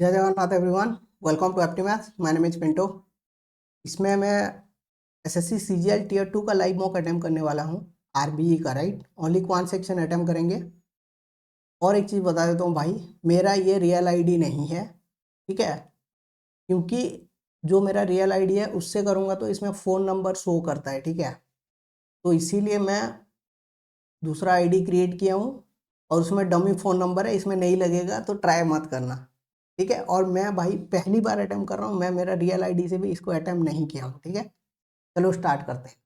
जय Jagannath everyone. Welcome to Apti Maths. My name is Pinto. इसमें मैं एसएससी सीजीएल टीयर 2 का लाइव मॉक अटेम्प्ट करने वाला हूँ। आरबीई का, right. Only quant section attempt करेंगे। और एक चीज़ बता देता हूँ भाई, मेरा ये रियल आईडी नहीं है, ठीक है। क्योंकि जो मेरा रियल आईडी है उससे करूँगा तो इसमें फ़ोन नंबर शो करता है, ठीक है। तो इसीलिए मैं दूसरा आईडी क्रिएट किया हूँ और उसमें डमी फ़ोन नंबर है, इसमें नहीं लगेगा तो ट्राई मत करना, ठीक है। और मैं भाई पहली बार अटेम्प्ट कर रहा हूँ, मैं मेरा रियल आईडी से भी इसको अटेम्प्ट नहीं किया हूँ, ठीक है। चलो स्टार्ट करते हैं।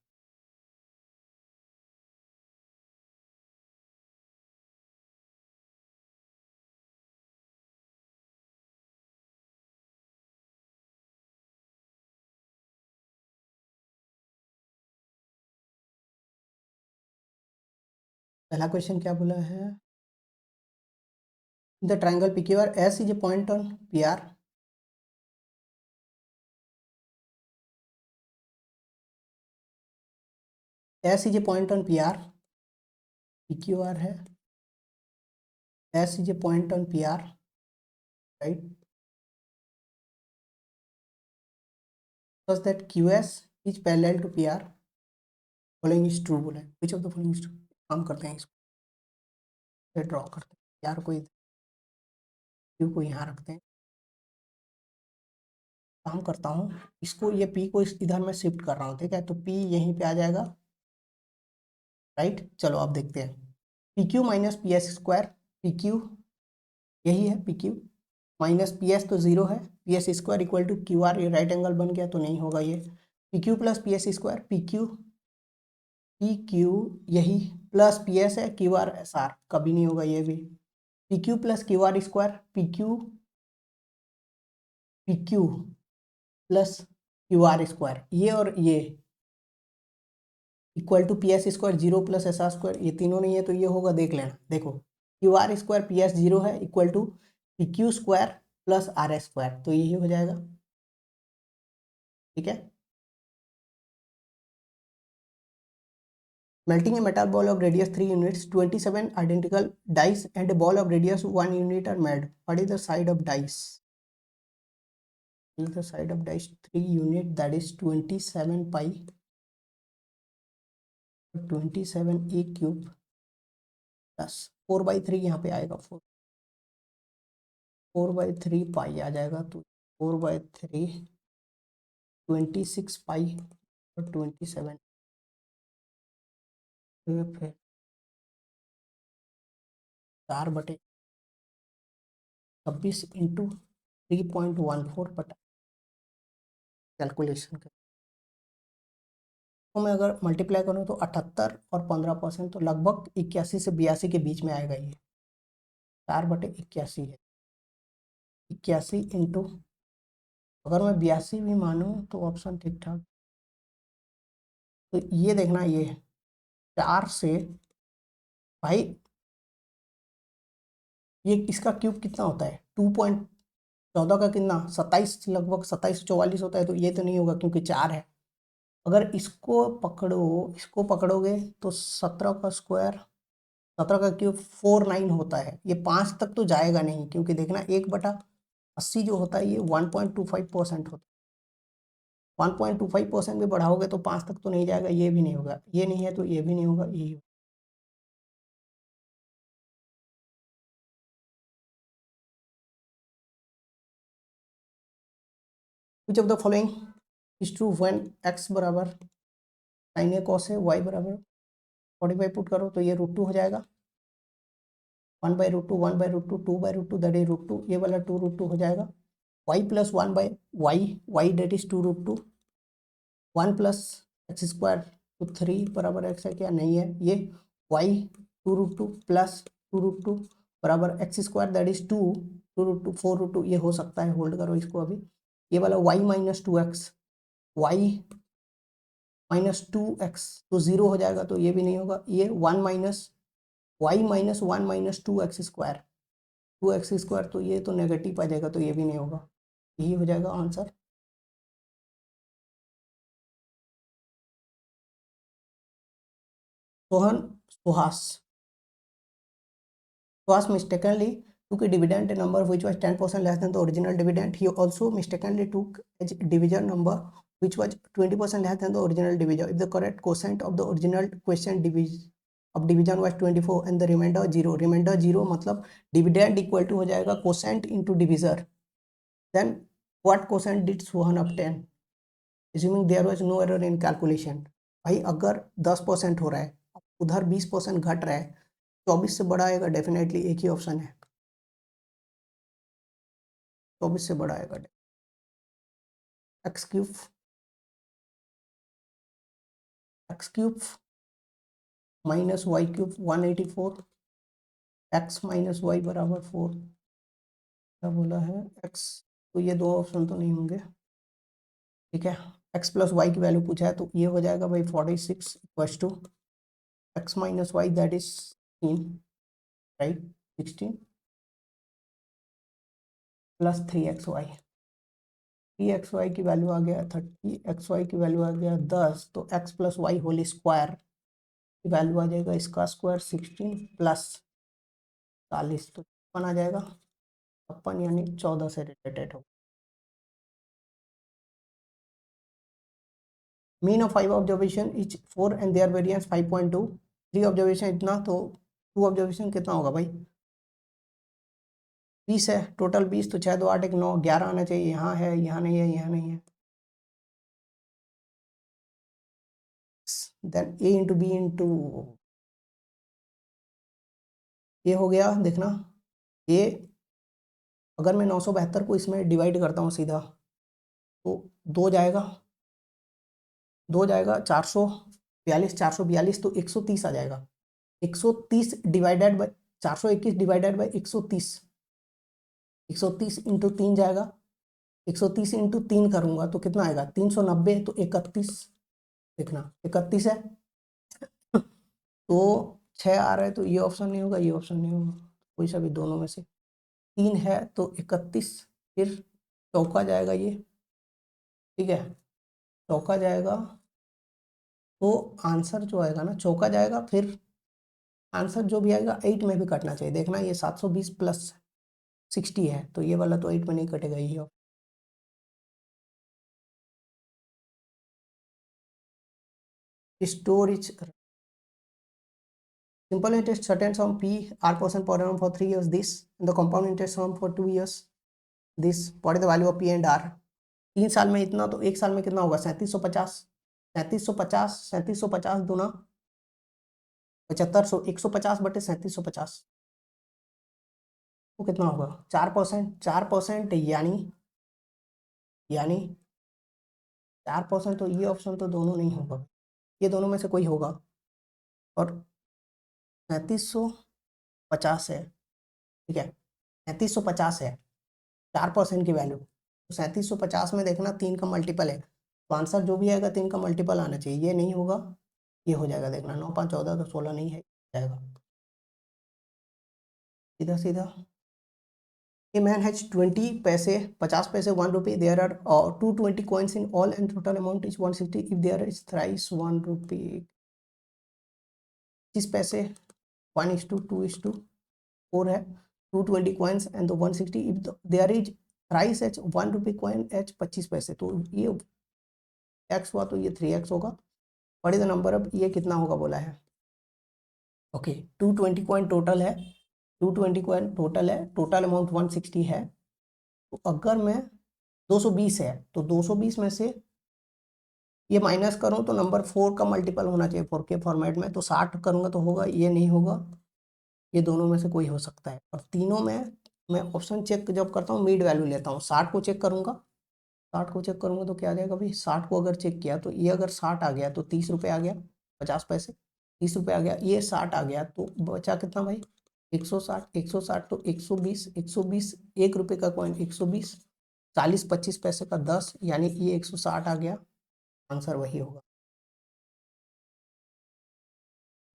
पहला क्वेश्चन क्या बोला है? The triangle PQR S is a point on PR। S is a point on PR। PQR है, S is a point on PR, right. Such that QS is parallel to PR। Following is true बोला है। Which of the following is true? काम करते हैं, इसको draw करते हैं यार। कोई क्यू को यहाँ रखते हैं। काम करता हूँ, इसको ये P को इधर में शिफ्ट कर रहा हूँ, ठीक है। तो P यहीं पे आ जाएगा, राइट। चलो अब देखते हैं। PQ minus PS square. PQ यही है, PQ माइनस PS तो जीरो है। PS square equal to QR, ये राइट एंगल बन गया तो नहीं होगा ये। PQ plus PS square, PQ यही प्लस PS है, QR SR कभी नहीं होगा ये भी। PQ plus QR square, PQ plus QR square, ये और ये equal to PS square, zero plus SR square, ये तीनों नहीं है तो ये होगा, देख लेना। देखो QR स्क्वायर PS जीरो है, equal to PQ square plus RS square, तो यही हो जाएगा, ठीक है। Melting a metal ball of radius 3 units, 27 identical dice and a ball of radius 1 unit are made. What is the side of dice? What is the side of dice 3 unit, that is 27 pi 27 a cube plus 4/3, यहाँ पे आएगा 4/3 पाई आ जाएगा, तो 4/3 26 पाई और 27, फिर 4/26 into 3.14 बटा calculation कर। तो मैं अगर मल्टीप्लाई करूँ तो 78 और 15%, तो लगभग 81 से 82 के बीच में आएगा ये। 4/81 है, 81 इंटू, अगर मैं 82 भी मानूँ तो ऑप्शन ठीक ठाक। तो ये देखना, ये 4 से भाई, ये इसका क्यूब कितना होता है? 2.14 का कितना, 27, लगभग 27-44 होता है, तो ये तो नहीं होगा क्योंकि 4 है। अगर इसको पकड़ो, इसको पकड़ोगे तो 17 का स्क्वायर, 17 का क्यूब 49 होता है। ये 5 तक तो जाएगा नहीं, क्योंकि देखना 1/80 जो होता है ये 1.25% होता है। 1.25% भी बढ़ाओगे तो 5 तक तो नहीं जाएगा, ये भी नहीं होगा, ये नहीं है तो ये भी नहीं होगा, यही होगा। Which of the following is true when x बराबर sin a cos a, y बराबर 45 पुट करो तो ये √2 हो जाएगा। 1/√2, 1/√2, 2/√2, दैट इज √2, ये वाला 2√2 हो जाएगा। y plus 1/y, y that is 2√2, 1 plus x square तो 3 बराबर x है क्या? नहीं है। ये y 2√2 प्लस 2√2 बराबर एक्स स्क्वायर, दैट इज 2, 2√2, 4√2, ये हो सकता है, होल्ड करो इसको अभी। ये वाला y minus 2x, y minus 2x तो जीरो हो जाएगा, तो ये भी नहीं होगा। ये 1 minus y minus 1 minus 2x square, 2x square, तो ये तो नेगेटिव आ जाएगा, तो ये भी नहीं होगा, यही हो जाएगा answer. Sohan Suhas, Suhas mistakenly took a dividend number which was 10% less than the original dividend. He also mistakenly took a divisor number which was 20% less than the original divisor. If the correct quotient of the original quotient division was 24 and the remainder 0, remainder 0 मतलब dividend equal to हो जाएगा quotient into divisor. Then what quotient did Sohan obtain? Assuming there was no error in calculation. भाई अगर 10% हो रहा है, उधर 20% घट रहा है, 24 से बड़ा आएगा, डेफिनेटली एक ही ऑप्शन है, 24 से बड़ा आएगा। X cube minus y cube 184, x minus y बराबर 4। क्या बोला है एक्स, तो ये दो ऑप्शन तो नहीं होंगे, ठीक है। एक्स प्लस वाई की वैल्यू पूछा है तो ये हो जाएगा भाई 46 equals to x minus y that is 16, right, 16 plus 3xy, 3xy की वैल्यू आ गया 30, xy की वैल्यू आ गया 10, तो x plus y whole square की वैल्यू आ जाएगा इसका स्क्वायर 16 प्लस 40, तो 56 आ जाएगा, 56 यानी 14 से रिलेटेड हो। Mean of 5 observation each 4 and their variance 5.2, 3 observation इतना, तो 2 ऑब्जर्वेशन कितना होगा भाई, 20 है टोटल, 20 तो 6 2 8 1 9 11 आना चाहिए, यहाँ है, यहाँ नहीं है, यहाँ नहीं है। Then a into B into ये हो गया, देखना ये अगर मैं 972 को इसमें डिवाइड करता हूँ सीधा, तो 2 जाएगा, 442, 442 तो 130 आ जाएगा, 130 divided by 421 divided by 130, 130 into 3 जाएगा, 130 इंटू 3 करूंगा तो कितना आएगा 390, तो 31, देखना 31 है, तो 6 आ रहा है, तो ये ऑप्शन नहीं होगा, ये ऑप्शन नहीं होगा, कोई सा भी दोनों में से, 3 है तो 31, फिर चौका जाएगा ये, ठीक है, चौका जाएगा, तो आंसर जो आएगा ना चौका जाएगा, फिर आंसर जो भी आएगा 8 में भी कटना चाहिए, देखना ये 720 प्लस 60 है, तो ये वाला तो 8 में नहीं कटेगा, ये storage. Simple interest certain sum P r% per annum for 3 years this, and the compound interest sum for 2 years this, what is the value of P and R? 3 साल में इतना, तो 1 साल में कितना होगा 3750, 3750, 3750 दूना 7500, 150 बटे 3750, तो कितना होगा 4%, 4% यानी 4%, तो ये ऑप्शन तो दोनों नहीं होगा, ये दोनों में से कोई होगा, और 3750 है, ठीक है, 3750 है 4% की वैल्यू, तो 3750 में देखना 3 का मल्टीपल है, तो आंसर जो भी आएगा 3 का मल्टीपल आना चाहिए, ये नहीं होगा, ये हो जाएगा, देखना 9 5 14, तो 16 नहीं है, जाएगा सीधा सीधा। A man has 20 पैसे, 50 पैसे, 1 rupee, there are 220 coins in all and total amount is 160, if there is thrice 1 rupee, 25 पैसे 1:2:4 है, 220 coins and the 160, if there is thrice h 1 rupee coin h 25 पैसे, तो ये x हुआ, तो ये 3x होगा, what is the number of, ये कितना होगा बोला है, ओके 220 कॉइन टोटल है, 220 कॉइन टोटल है, टोटल अमाउंट 160 है, तो अगर मैं 220 है, तो 220 में से ये माइनस करूं तो नंबर 4 का मल्टीपल होना चाहिए 4 के फॉर्मेट में, तो 60 करूंगा तो होगा, ये नहीं होगा, ये दोनों में से कोई हो सकता है, और तीनों में मैं ऑप्शन चेक जब करता हूँ मिड वैल्यू लेता हूँ, 60 को चेक करूंगा, 60 को चेक करूंगा तो क्या आ जाएगा भाई, 60 को अगर चेक किया तो ये अगर 60 आ गया तो 30 रुपये आ गया, 50 पैसे 30 रुपये आ गया, ये 60 आ गया, तो बचा कितना भाई 160, 160 तो 120, 120 1 रुपये का कॉइन 120, 40 25 पैसे का 10, यानी ये 160 आ गया, आंसर वही होगा,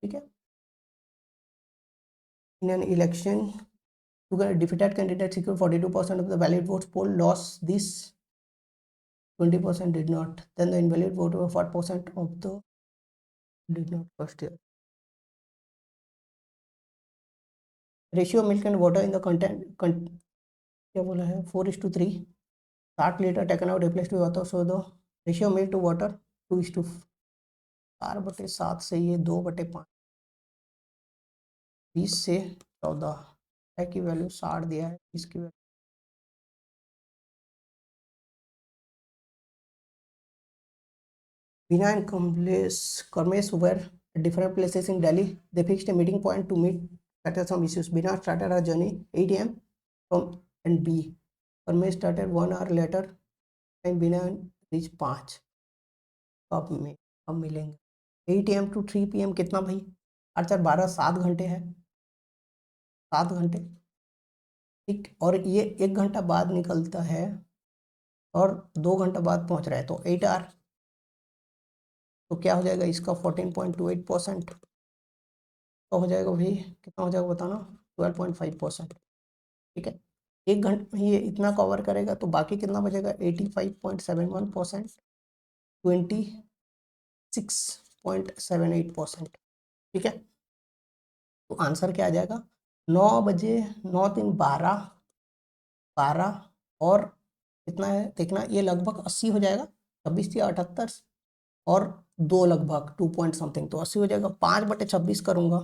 ठीक है। In an election to defeated candidate secured 42% of the valid votes poll, lost this 20% did not, then the invalid vote were 4% of the did not first year. Ratio milk and water in the क्या बोला है, 4:3, 60 litre taken out replace to water, so दो ratio milk to water 2:4/7 से ये 2/5, 20 से 14 है की value 60 दिया है, इसकी value Bina and Karmesh were at different places in Delhi. They fixed a meeting point to meet settle some issues. Bina started her journey 8 a.m. from and B. Karmesh started 1 hour later and Bina reached 5. अब मिलेंगे 8 a.m. to 3 p.m. कितना भाई, 8 4 12 7 घंटे है, 7 घंटे, ठीक। और ये 1 घंटा बाद निकलता है और 2 घंटा बाद पहुंच रहा है, तो 8 आवर। तो क्या हो जाएगा इसका 14.28%, तो हो जाएगा भाई, कितना हो जाएगा बताना, 12.5%, ठीक है। 1 घंटे में ये इतना कवर करेगा, तो बाकी कितना बचेगा, 85.71%, 26.78%, ठीक है। तो आंसर क्या आ जाएगा, 9 बजे 9 3 12 12 और कितना है देखना, ये लगभग 80 हो जाएगा, 26 या 78 और 2 लगभग 2 पॉइंट समथिंग, तो 80 हो जाएगा। 5/26 करूंगा,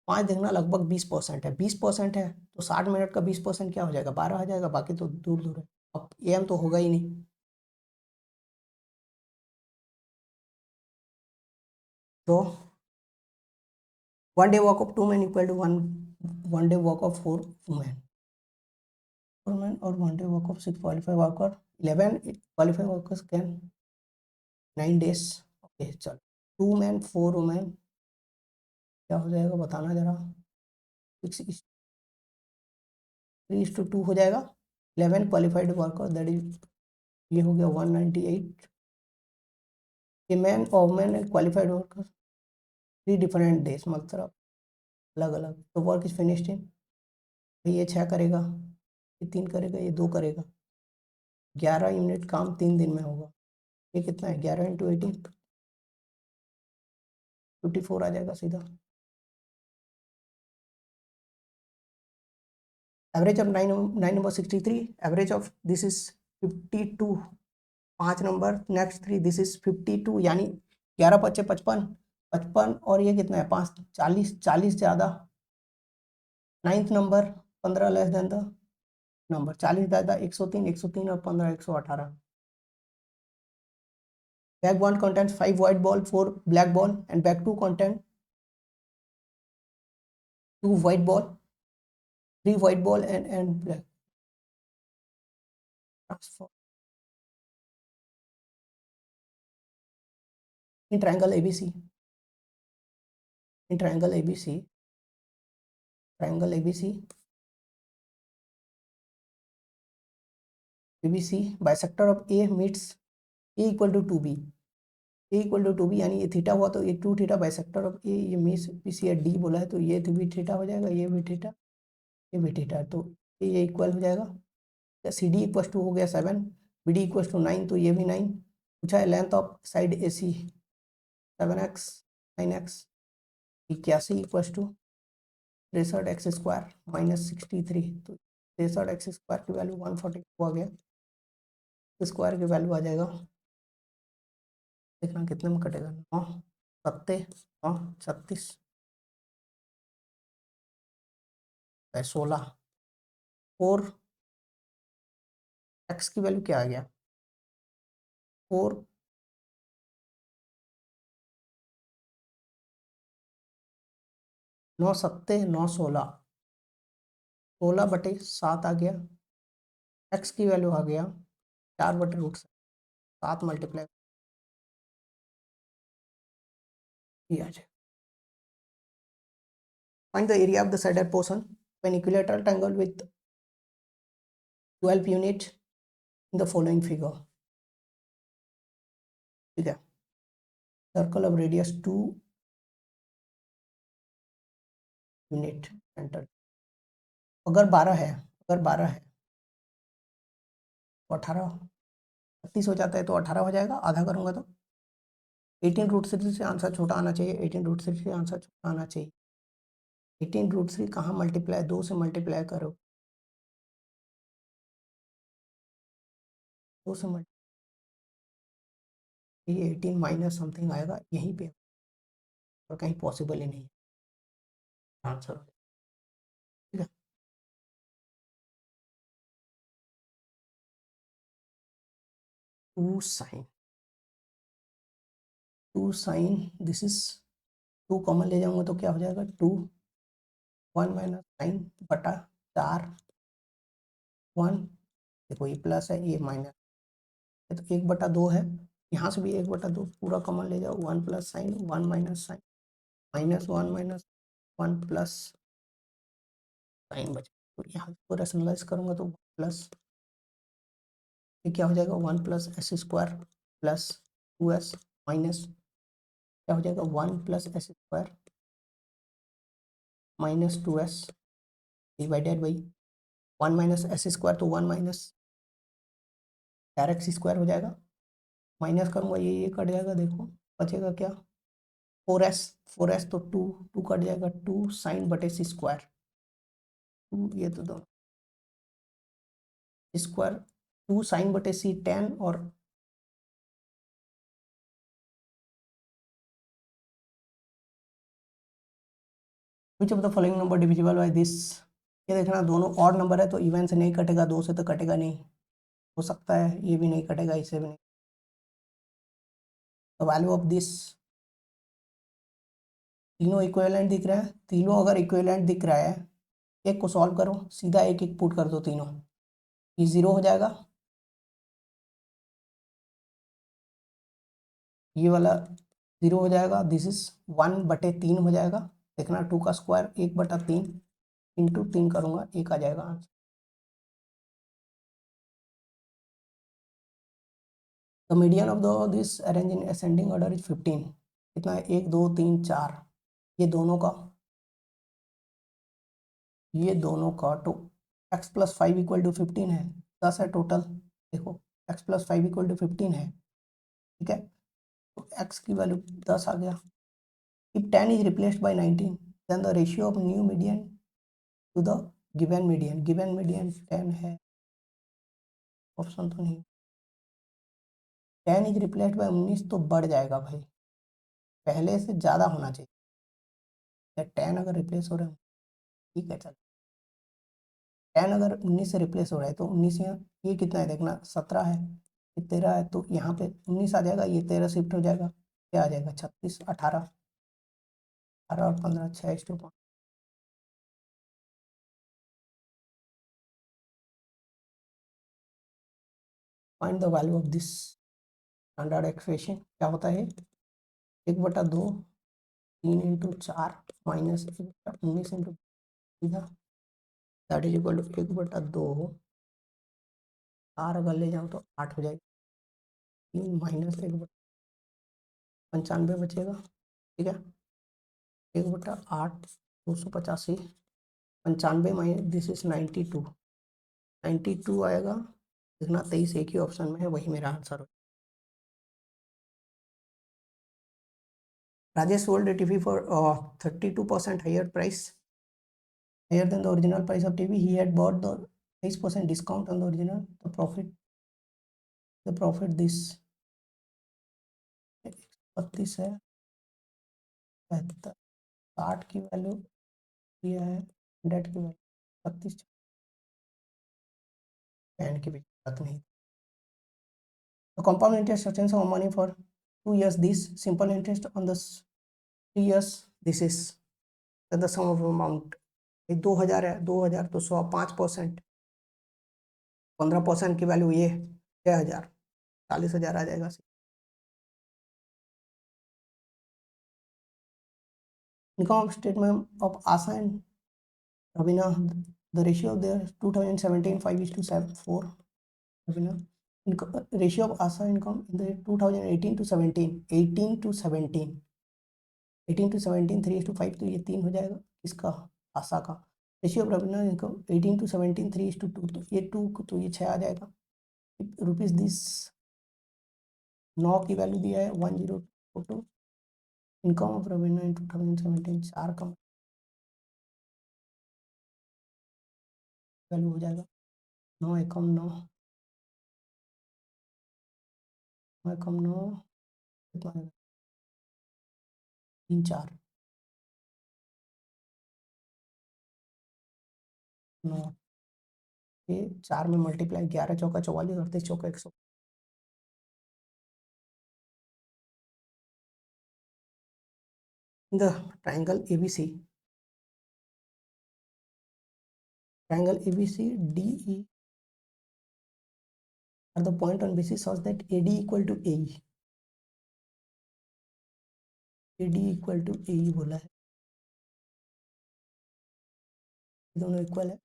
5 देखना लगभग 20% है, 20% है तो 60 मिनट का 20% क्या हो जाएगा, 12 हो जाएगा, बाकी तो दूर दूर है। अब एम तो होगा ही नहीं, तो 1 day walk of 2 men equal to 1 day walk of 4 women, और 1 day walk of 6 qualified worker, 11 qualified workers can 9 days, okay चल। 2 men 4 women क्या हो जाएगा बताना जरा, 6:3:2 हो जाएगा। 11 क्वालिफाइड वर्कर दैट इज, ये हो गया 198। ए मैन और man qualified worker 3 different days, मतलब अलग अलग, तो वर्क इज फिनिश्ड इन, ये 6 करेगा, ये 3 करेगा, ये 2 करेगा, 11 यूनिट काम 3 दिन में होगा। ये कितना है, 11 × 18 54 आ जाएगा सीधा। Average of 9 number 63, average of this is 52, 5 number next 3, this is 52, यानी 11 × 5 = 55, 55 और ये कितना है 5 40, 40 ज़्यादा। 9th number 15 less than the number, 40 ज़्यादा 103, 103 और 15 118। Bag 1 contains 5 white ball, 4 black ball, and bag 2 contains 2 white ball, 3 white ball, and black. Transfer. In triangle ABC, in triangle ABC, triangle ABC, ABC, bisector of A meets A equal to 2B, A equal to 2B, यानी ये theta हुआ तो ये 2 theta, bisector of ए ये means BC D बोला है, तो ये तो भी थीटा हो जाएगा, ये भी थीटा, ये भी थीटा, तो ये इक्वल हो जाएगा। CD इक्वल टू हो गया 7, BD इक्वल टू 9, तो ये भी 9 पूछा है। Length of side AC 7x 9x 81 equal to 63x² -63, तो 63x² की वैल्यू 142 आ गया, स्क्वायर की वैल्यू आ जाएगा, देखना कितने में कटेगा, 9 सत्ते 9 36 16, 4 x की वैल्यू क्या आ गया, 4 9 सत्ते 9 16, 16/7 आ गया, x की वैल्यू आ गया 4/√7 मल्टीप्लाई किया जाए। Find the area of the said portion of an equilateral triangle with 12 units in the following figure, ठीक है। Circle of radius 2 unit centre, अगर 12 है, अगर 12 है तो 18 32 हो जाता है, तो 18 हो जाएगा, आधा करूंगा तो 18√3 से आंसर छोटा आना चाहिए, 18√3 से आंसर छोटा आना चाहिए। 18√3 कहाँ मल्टीप्लाई, 2 से मल्टीप्लाई करो, 2 से मल्टीप्लाई, ये 18 माइनस समथिंग आएगा यहीं पे, और कहीं पॉसिबल ही नहीं है आंसर। ठीक है, 2 साइन दिस इज 2 कॉमन ले जाऊंगा तो क्या हो जाएगा, 2 1 माइनस साइन बटा 4 1, देखो ये प्लस है ये माइनस है, तो 1/2 है, यहाँ से भी 1/2 पूरा कॉमन ले जाओ, 1 plus sine 1 minus sine, -1 minus 1 plus sine बचा, तो यहाँ को रैशनलाइज करूंगा तो प्लस, ये क्या हो जाएगा 1 plus S square plus 2s minus क्या हो जाएगा 1 plus S square minus 2s divided by 1 minus S square, तो 1 माइनस डायरेक्ट स्क्वायर हो जाएगा, माइनस करूँगा ये कट जाएगा, देखो बचेगा क्या 4s, 4s तो 2 2 कट जाएगा, 2 साइन बटे सी स्क्वायर, 2 ये तो दो स्क्वायर, 2 साइन बटे सी 10 और which of the following number divisible by this, ये देखना दोनों ऑड नंबर है तो इवन से नहीं कटेगा, 2 से तो कटेगा नहीं, हो सकता है ये भी नहीं कटेगा, इससे भी नहीं, तो वैल्यू ऑफ दिस, तीनों इक्विवेलेंट दिख रहा है, तीनों अगर इक्विवेलेंट दिख रहा है, एक को सॉल्व करो, सीधा एक एक पुट कर दो तीनों, ये 0 हो जाएगा, ये वाला 0 हो जाएगा, दिस इज 1/3 हो जाएगा, देखना 2 का स्क्वायर 1/3 इंटू 3 करूंगा 1 आ जाएगा answer. The median of the this arrange in ascending order is 15, कितना है 1 2 3 4, ये दोनों का, ये दोनों का तो x प्लस 5 इक्वल टू 15 है, 10 है टोटल, देखो x प्लस 5 इक्वल टू 15 है, ठीक है, तो x की वैल्यू 10 आ गया। If 10 is replaced by 19, then the ratio of new median to the given median 10 है, ऑप्शन तो नहीं, 10 इज रिप्लेस्ड बाय 19 तो बढ़ जाएगा भाई, पहले से ज़्यादा होना चाहिए, या 10 अगर रिप्लेस हो रहा है, ठीक है चल, 10 अगर 19 से रिप्लेस हो रहा है तो 19 यहाँ, ये कितना है देखना 17 है, ये 13 है, तो यहाँ पे 19 आ जाएगा, ये 13 शिफ्ट हो जाएगा, क्या आ जाएगा 36 18, 18 और 15 6:5, find the value of this standard expression, क्या होता है 1/2 3 इंटू 4 माइनस 19 इंटू सीधा, दैट इज इक्वल टू 1/2, 4 अगर ले जाऊँ तो 8 हो जाएगी, 3 माइनस 1/95 बचेगा, ठीक है, 1/8 285, 95 माइनस दिस इज 92, 92 आएगा, देखना 23 एक ही ऑप्शन में है, वही मेरा आंसर हो। Rajesh sold TV for 32% higher price, higher than the original price of TV. He had bought the 8% discount on the original. The profit this 32 है, 60 की वैल्यू दिया है, 100 की वैल्यू 32, 10 की भी बात नहीं। The compound interest returns of money for 2 years. This simple interest on the 3 years. This is the sum of amount. 2000 है, 2000 तो 100 5%, 15% की वैल्यू ये 6000, 40,000 आ जाएगा। Income statement of Asha and Raveena, the ratio of their 2017 5:4, Ravina. Ratio of ASA income in the 2018 to 17, 18 to 17, 18 to 17 3:5, तो ये 3 हो जाएगा, इसका आशा का। Ratio of Raveena income 18 to 17 3:2, तो ये 2 तो ये 6 आ जाएगा। रुपीज दिस 9 की वैल्यू दिया है 1042, इनकम ऑफ रवीना इन 2017 4 का वैल्यू हो जाएगा 9 एकम 9, 9 एकम 9 कितना आएगा 3 4 9 ये 4 में मल्टीप्लाई 11 चौका 44 38 चौका 100। The triangle ABC, triangle ABC DE are the point on BC such that AD equal to AE, AD equal to AE बोला है, दोनों इक्वल है।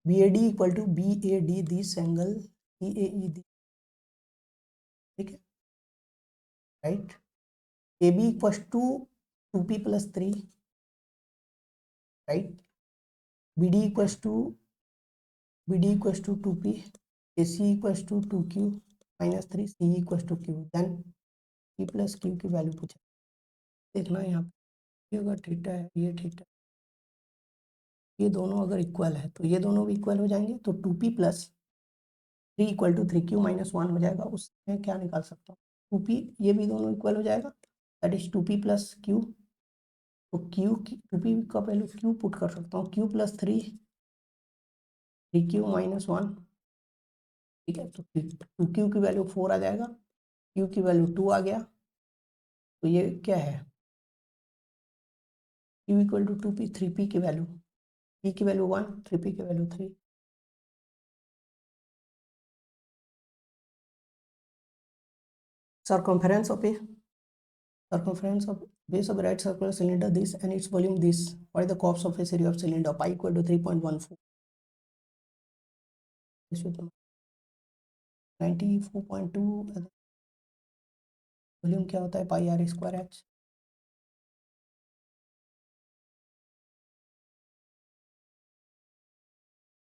BAD equal to BAD this angle CAE, ठीक है, right. AB equals to 2P plus 3, right? BD equals to 2P, AC equals to 2Q minus 3, C equals to Q, then P plus Q की value पूछा। देखना यहाँ पे अगर theta है, ये थीटा, ये दोनों अगर इक्वल है तो ये दोनों भी इक्वल हो जाएंगे, तो 2P plus 3 equal to 3Q minus 1 हो जाएगा। उसमें क्या निकाल सकता हूँ 2P, ये भी दोनों इक्वल हो जाएगा, that is 2P plus Q। तो Q की 2P का वैल्यू Q पुट कर सकता हूँ, Q प्लस 3Q माइनस 1, ठीक है। तो 2Q की वैल्यू 4 आ जाएगा, Q की वैल्यू 2 आ गया, तो ये क्या है Q equal to 2P, 3P की वैल्यू, P की वैल्यू 1, 3P की value 3। Circumference of a circumference of base of a right circular cylinder this and its volume this. What is the cos of a area of cylinder? Pi equal to 3.14, 94.2। Volume क्या होता है pi R square H,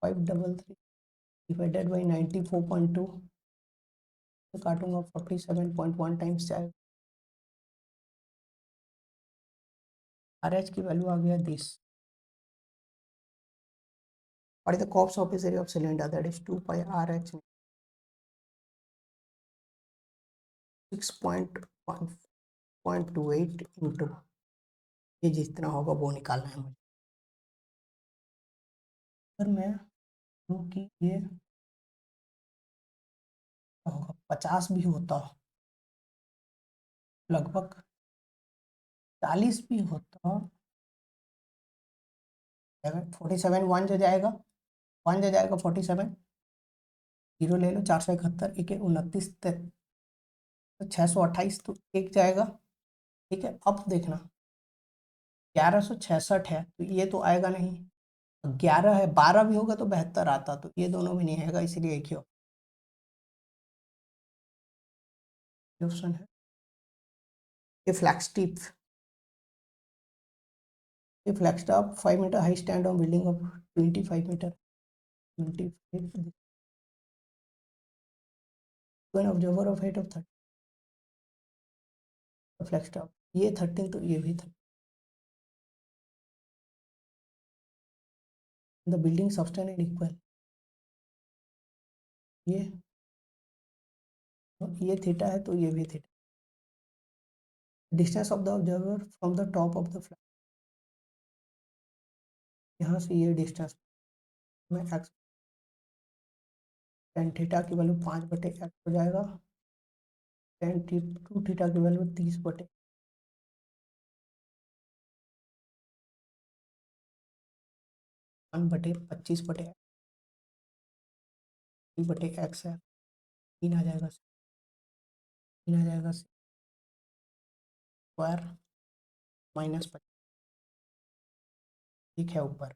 533 divided by 94.2, तो काटूंगा 47.1 times जाएगा। R H की value आ गया 10। What is the cos of area of cylinder? That is 2 pi r h, 6.1.28 into ये जितना होगा वो निकालना है मुझे। अगर मैं कि ये होगा 50 भी होता, लगभग 40 भी होता, 47 1 जो जाएगा, 1 जो जाएगा 47, जीरो ले लो, 471 एक 29, तो 628, तो एक जाएगा, ठीक है। अब देखना 1166 है, तो ये तो आएगा नहीं, 11 है, 12 भी होगा तो 72 आता, तो ये दोनों भी नहीं आएगा, इसीलिए एक ही ऑप्शन है। ये फ्लैक्स टिप, ये flagstaff 5 metre high stand on building of 25 metre, 25 when observer of height of 30 flagstaff, ये 13 तो ये भी 30, the building subtends and equal, ये थीटा है तो ये भी theta. Distance of the observer from the top of the flag, यहाँ से ये डिस्टेंस में एक्स, टेन थीटा की वैल्यू 5/x हो जाएगा, टेन टू थीटा की वैल्यू 30/, 1/25/, 3/x है, 3 आ जाएगा, 3 आ जाएगा स्क्वायर माइनस 25, ठीक है, ऊपर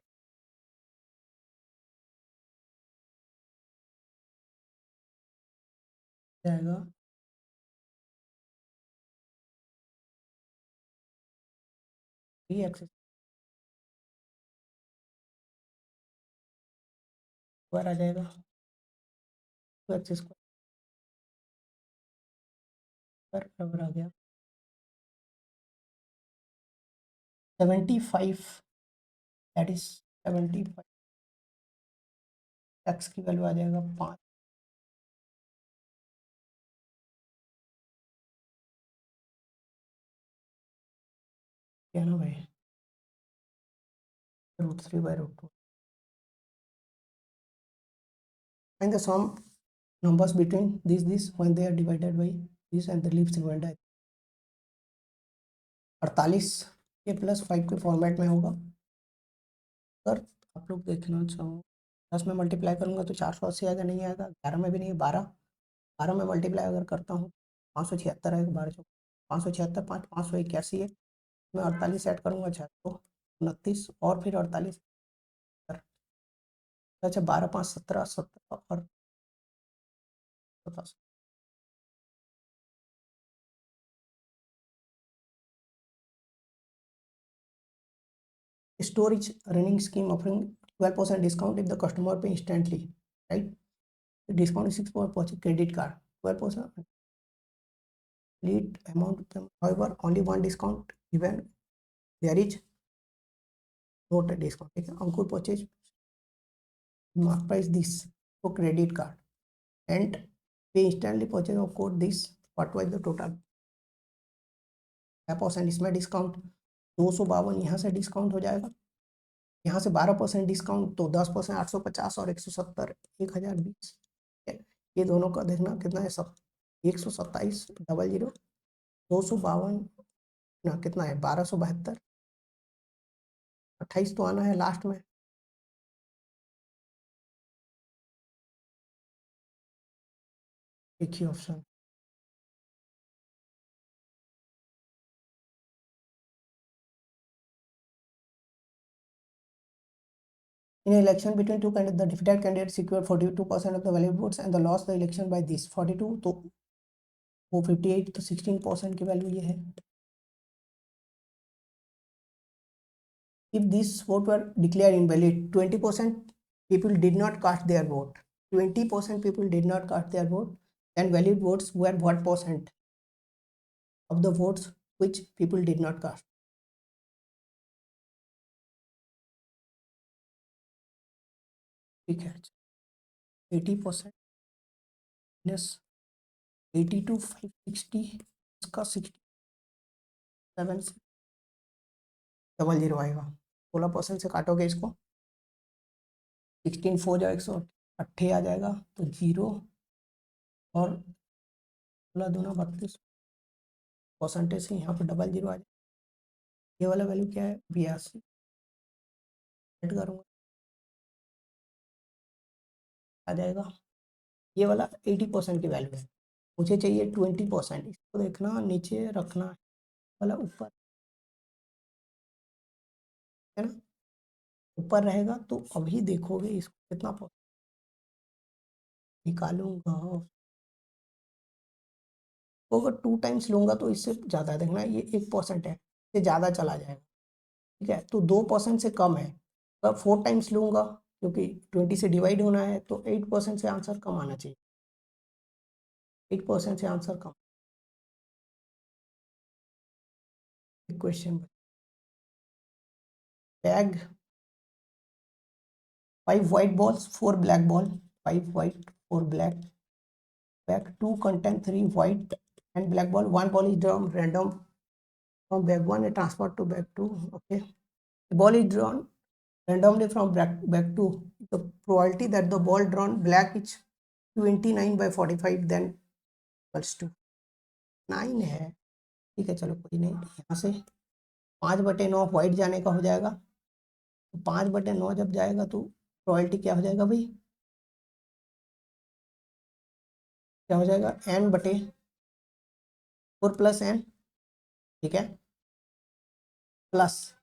जाएगा 3x स्क्वायर आ जाएगा, 2x स्क्वायर बराबर आ गया 75, दैट इज 75 एक्स की वैल्यू आ जाएगा 5 क्या ना भाई, √3/√2 and the sum numbers between this when they are divided by this and the leaves remainder 48 के +5 के फॉर्मेट में होगा। अगर आप लोग देखना चाहो 10 में मल्टीप्लाई करूंगा तो 480 आएगा, नहीं आएगा। 11 में भी नहीं, 12 में मल्टीप्लाई अगर करता हूँ 576 आएगा, 12 576 581 है। मैं 48 ऐड करूँगा 629 और फिर 48, अच्छा 12 5 17 17 और 17। Store is running scheme offering 12% discount if the customer pay instantly, right? The discount is 6% credit card, 12% lead amount. However, only one discount given. There is not a discount. ठीक है, अंकुर purchase mark price this for credit card and pay instantly purchase of code this. What was the total? 5% इसमें discount 252 यहाँ से discount हो जाएगा, यहाँ से 12% discount तो 10% 850 और 170 1020। ये दोनों का देखना कितना है, सब 127,00 252 ना कितना है 1272, 28 तो आना है लास्ट में। एक ही option in an election between two candidates, the defeated candidate secured 42% of the valid votes and the lost the election by this 42 तो वो 58 तो 16% की वैल्यू ये है। If this vote were declared invalid, 20% people did not cast their vote. 20% people did not cast their vote, and valid votes were what percent of the votes which people did not cast? ठीक है, 80% minus 82 560 इसका 67,000 आएगा। 16% से काटोगे इसको 16 4 जाएगा 108 आ जाएगा तो 0 और 16×2 = 32 परसेंटेज से यहाँ पर 00 आ जाएगा। ये वाला वैल्यू क्या है 82 ऐड करूँगा आ जाएगा। ये वाला 80% की वैल्यू है, मुझे चाहिए 20%। इसको देखना नीचे रखना है वाला ऊपर है ना, ऊपर रहेगा तो अभी देखोगे इसको कितना निकालूंगा तो अगर 2 टाइम्स लूंगा तो इससे ज़्यादा देखना, ये 1% है, इससे ज़्यादा चला जाएगा। ठीक है, तो 2% से कम है। अगर 4 टाइम्स लूंगा क्योंकि 20 से डिवाइड होना है तो 8% से आंसर कम आना चाहिए, 8% से आंसर कम। Question bag 5 white balls 4 black ball, 5 white 4 black, bag 2 contain 3 white and black ball, 1 ball is drawn random from bag 1 and transferred to bag 2. Okay, the ball is drawn randomly from bag 2. The probability that the ball drawn black is 29/45, then equals to 9 है। ठीक है, चलो कोई नहीं, यहाँ से 5/9 white जाने का हो जाएगा, तो 5/9 जब जाएगा तो प्रोबेबिलिटी क्या हो जाएगा भाई, क्या हो जाएगा n/4 + n। ठीक है, प्लस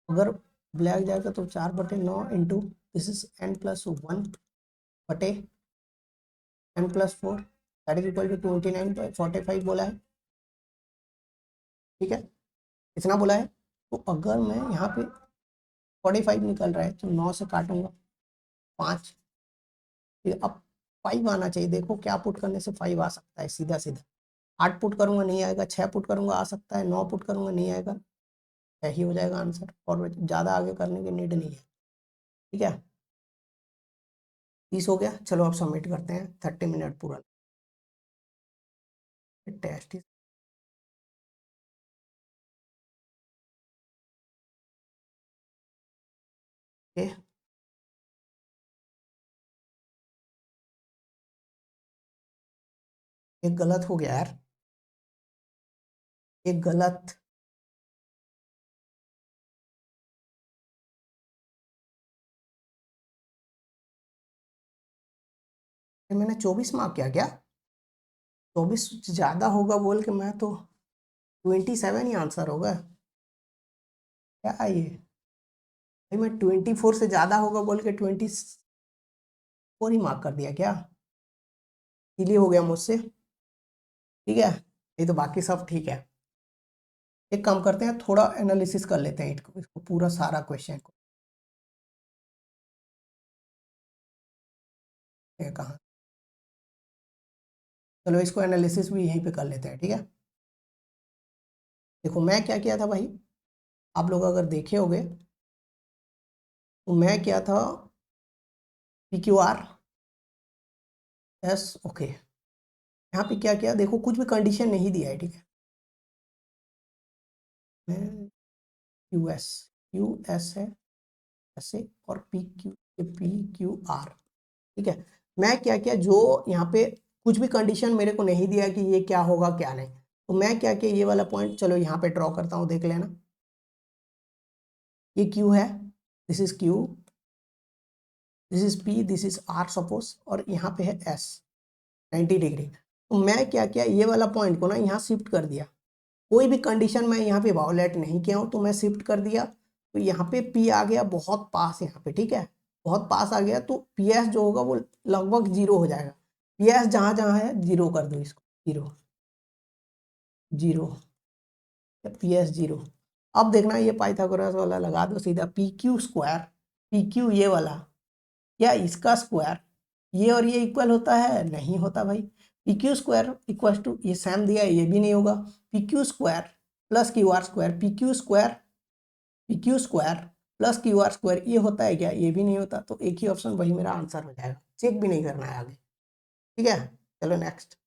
अगर ब्लैक जाएगा तो 4/9 into this is n+1/n+4 that is equal to 29/45 बोला है। ठीक है, इतना बोला है, तो अगर मैं यहाँ पे 45 निकल रहा है तो 9 से काटूंगा 5, अब 5 आना चाहिए। देखो क्या पुट करने से 5 आ सकता है, सीधा सीधा 8 पुट करूंगा नहीं आएगा, 6 पुट करूंगा आ सकता है, 9 पुट करूंगा नहीं आएगा, यही हो जाएगा आंसर और ज़्यादा आगे करने की नीड नहीं है। ठीक है, 30 हो गया। चलो अब सबमिट करते हैं, 30 मिनट पूरा टेस्ट। एक गलत हो गया यार, एक गलत। ये मैंने 24 मार्क किया क्या? 24 ज्यादा होगा बोल के मैं तो 27 ही आंसर होगा क्या ये? भाई मैं 24 से ज्यादा होगा बोल के 24 ही मार्क कर दिया क्या? इसीलिए हो गया मुझसे। ठीक है, ये तो बाकी सब ठीक है। एक काम करते हैं, थोड़ा एनालिसिस कर लेते हैं इसको पूरा सारा क्वेश्चन को। ये कहाँ, चलो इसको एनालिसिस भी यहीं पे कर लेते हैं, ठीक है। देखो मैं क्या किया था भाई, आप लोग अगर देखे होंगे तो मैं क्या था, PQR एस ओके। यहाँ पे क्या किया देखो, कुछ भी कंडीशन नहीं दिया है, ठीक है। मैं QS QS है ऐसे, और PQR, ठीक है। मैं क्या किया, जो यहाँ पे कुछ भी कंडीशन मेरे को नहीं दिया कि ये क्या होगा क्या नहीं, तो मैं क्या किया, ये वाला पॉइंट चलो यहाँ पे ड्रॉ करता हूँ, देख लेना। ये Q है, this is Q, this is P, this is R suppose, और यहाँ पे है S 90 डिग्री। तो मैं क्या किया, ये वाला पॉइंट को ना यहाँ शिफ्ट कर दिया। कोई भी कंडीशन मैं यहाँ पे वायोलेट नहीं किया हूँ, तो मैं शिफ्ट कर दिया, तो यहाँ पे P आ गया बहुत पास यहाँ पे, ठीक है। बहुत पास आ गया तो PS जो होगा वो लगभग 0 हो जाएगा। PS जहाँ जहाँ है 0 कर दो इसको, 0 0, PS 0। अब देखना ये पाइथागोरस वाला लगा दो सीधा, PQ स्क्वायर, PQ ये वाला, क्या इसका स्क्वायर, ये और ये इक्वल होता है? नहीं होता भाई। PQ स्क्वायर इक्वल टू, ये सेम दिया है, ये भी नहीं होगा। PQ square plus QR square, PQ square PQ square plus QR square, ये होता है क्या? ये भी नहीं होता। तो एक ही ऑप्शन वही मेरा आंसर हो जाएगा, चेक भी नहीं करना है आगे, ठीक है। चलो नेक्स्ट,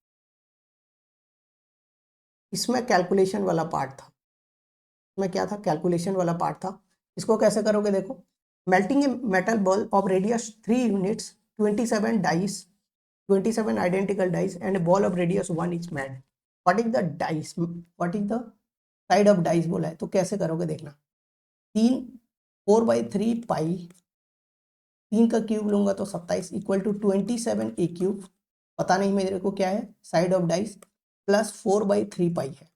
इसमें कैलकुलेशन वाला पार्ट था। इसमें क्या था, कैलकुलेशन वाला पार्ट था। इसको कैसे करोगे देखो, melting a metal ball of radius 3 units, 27 dice, 27 identical dice and a ball of radius 1 is made. What is the dice, what is the side of dice बोला है, तो कैसे करोगे देखना। 3 4/3 पाई, 3 का क्यूब लूंगा तो 27 इक्वल टू 27 ए क्यूब, पता नहीं मेरे को क्या है, साइड ऑफ डाइस प्लस 4/3 पाई है,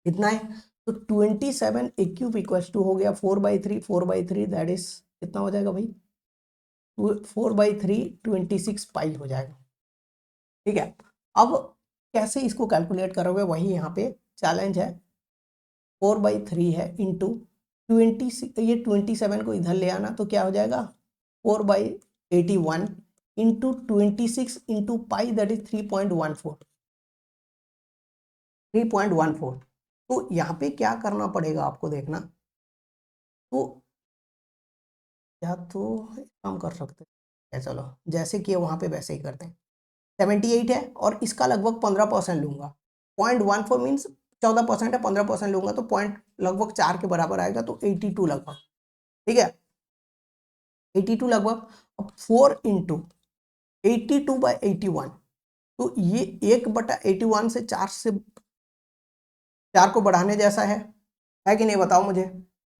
इतना है। तो 27 ए क्यूब इक्वल टू हो गया 4/3, 4/3 दैट इज कितना हो जाएगा भाई, 4/3 26 पाई हो जाएगा, ठीक है। अब कैसे इसको कैलकुलेट करोगे, वही यहाँ पे चैलेंज है। 4/3 है इंटू 20, ये 27 को इधर ले आना तो क्या हो जाएगा, 4/81 into 26 into pi that is 3.14, 3.14। तो यहाँ पे क्या करना पड़ेगा आपको देखना, तो या तो एक काम कर सकते हैं, चलो जैसे कि वहाँ पे वैसे ही करते हैं। 78 है और इसका लगभग 15% लूंगा, 0.14 मीन्स 14% है, 15% लूंगा तो पॉइंट लगभग 4 के बराबर आएगा, तो 82 लगभग, ठीक है। 82 लगभग। अब 4 इंटू 82/81, तो ये 1/81 से 4 को बढ़ाने जैसा है कि नहीं, बताओ मुझे।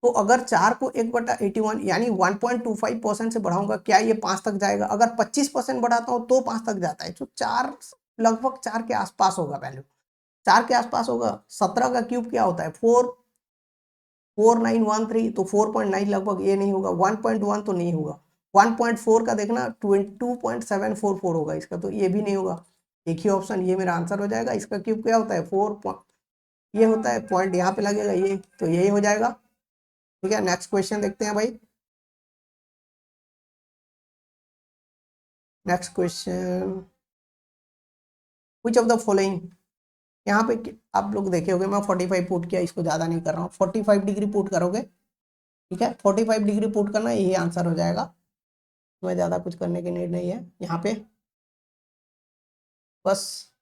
तो अगर 4 को 1/81 यानी 1.25% से बढ़ाऊंगा, क्या ये 5 तक जाएगा? अगर 25% बढ़ाता हूँ तो 5 तक जाता है, तो 4 लगभग 4 के आसपास होगा वैल्यू, 4 के आसपास होगा। 17 का क्यूब क्या होता है, 44913, तो 4.9 लगभग, ये नहीं होगा। 1.1 तो नहीं होगा। 1.4 का देखना 22.744 होगा इसका, तो ये भी नहीं होगा। एक ही ऑप्शन, ये मेरा आंसर हो जाएगा। इसका क्यूब क्या होता है, 4, ये होता है, पॉइंट यहाँ पे लगेगा ये, तो यही हो जाएगा, ठीक है। नेक्स्ट क्वेश्चन देखते हैं भाई। Next question, which of the following, यहाँ पे आप लोग देखे होंगे मैं 45 पुट किया, इसको ज्यादा नहीं कर रहा हूँ, 45 डिग्री पुट करोगे, ठीक है। 45 डिग्री पुट करना, यही आंसर हो जाएगा। इसमें ज़्यादा कुछ करने की नीड नहीं है। यहाँ पे बस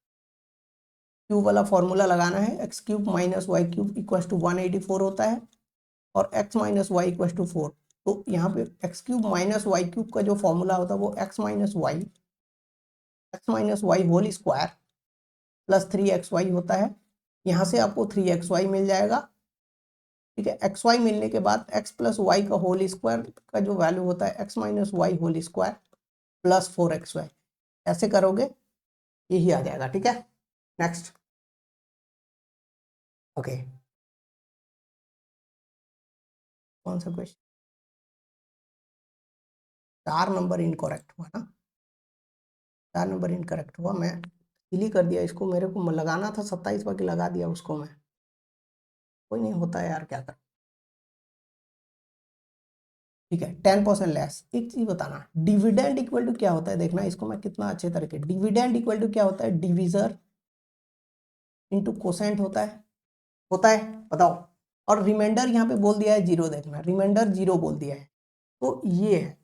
क्यूब वाला फॉर्मूला लगाना है, x cube minus y cube equal to 184 होता है और x minus y equal to 4। तो यहाँ पे x cube minus y cube का जो फॉर्मूला होता है वो x minus y whole square plus 3xy होता है। यहाँ से आपको 3xy मिल जाएगा, ठीक है। xy मिलने के बाद x प्लस वाई का होल स्क्वायर का जो वैल्यू होता है x minus y whole square plus 4xy, ऐसे करोगे यही आ जाएगा, ठीक है। नेक्स्ट, ओके, कौन सा क्वेश्चन? 4 नंबर इनकरेक्ट हुआ ना, 4 नंबर इनकरेक्ट हुआ। मैं डिलीट कर दिया इसको, मेरे को लगाना था 27 बाकी लगा दिया उसको मैं, कोई नहीं होता है यार, क्या कर, ठीक है। 10% लेस। एक चीज बताना, डिविडेंड इक्वल टू क्या होता है, देखना इसको मैं कितना अच्छे तरीके, डिविडेंड इक्वल टू क्या होता है, डिविजर इंटू कोसेंट होता है, बताओ। और रिमाइंडर यहाँ पे बोल दिया है जीरो, देखना रिमाइंडर जीरो बोल दिया है, तो ये है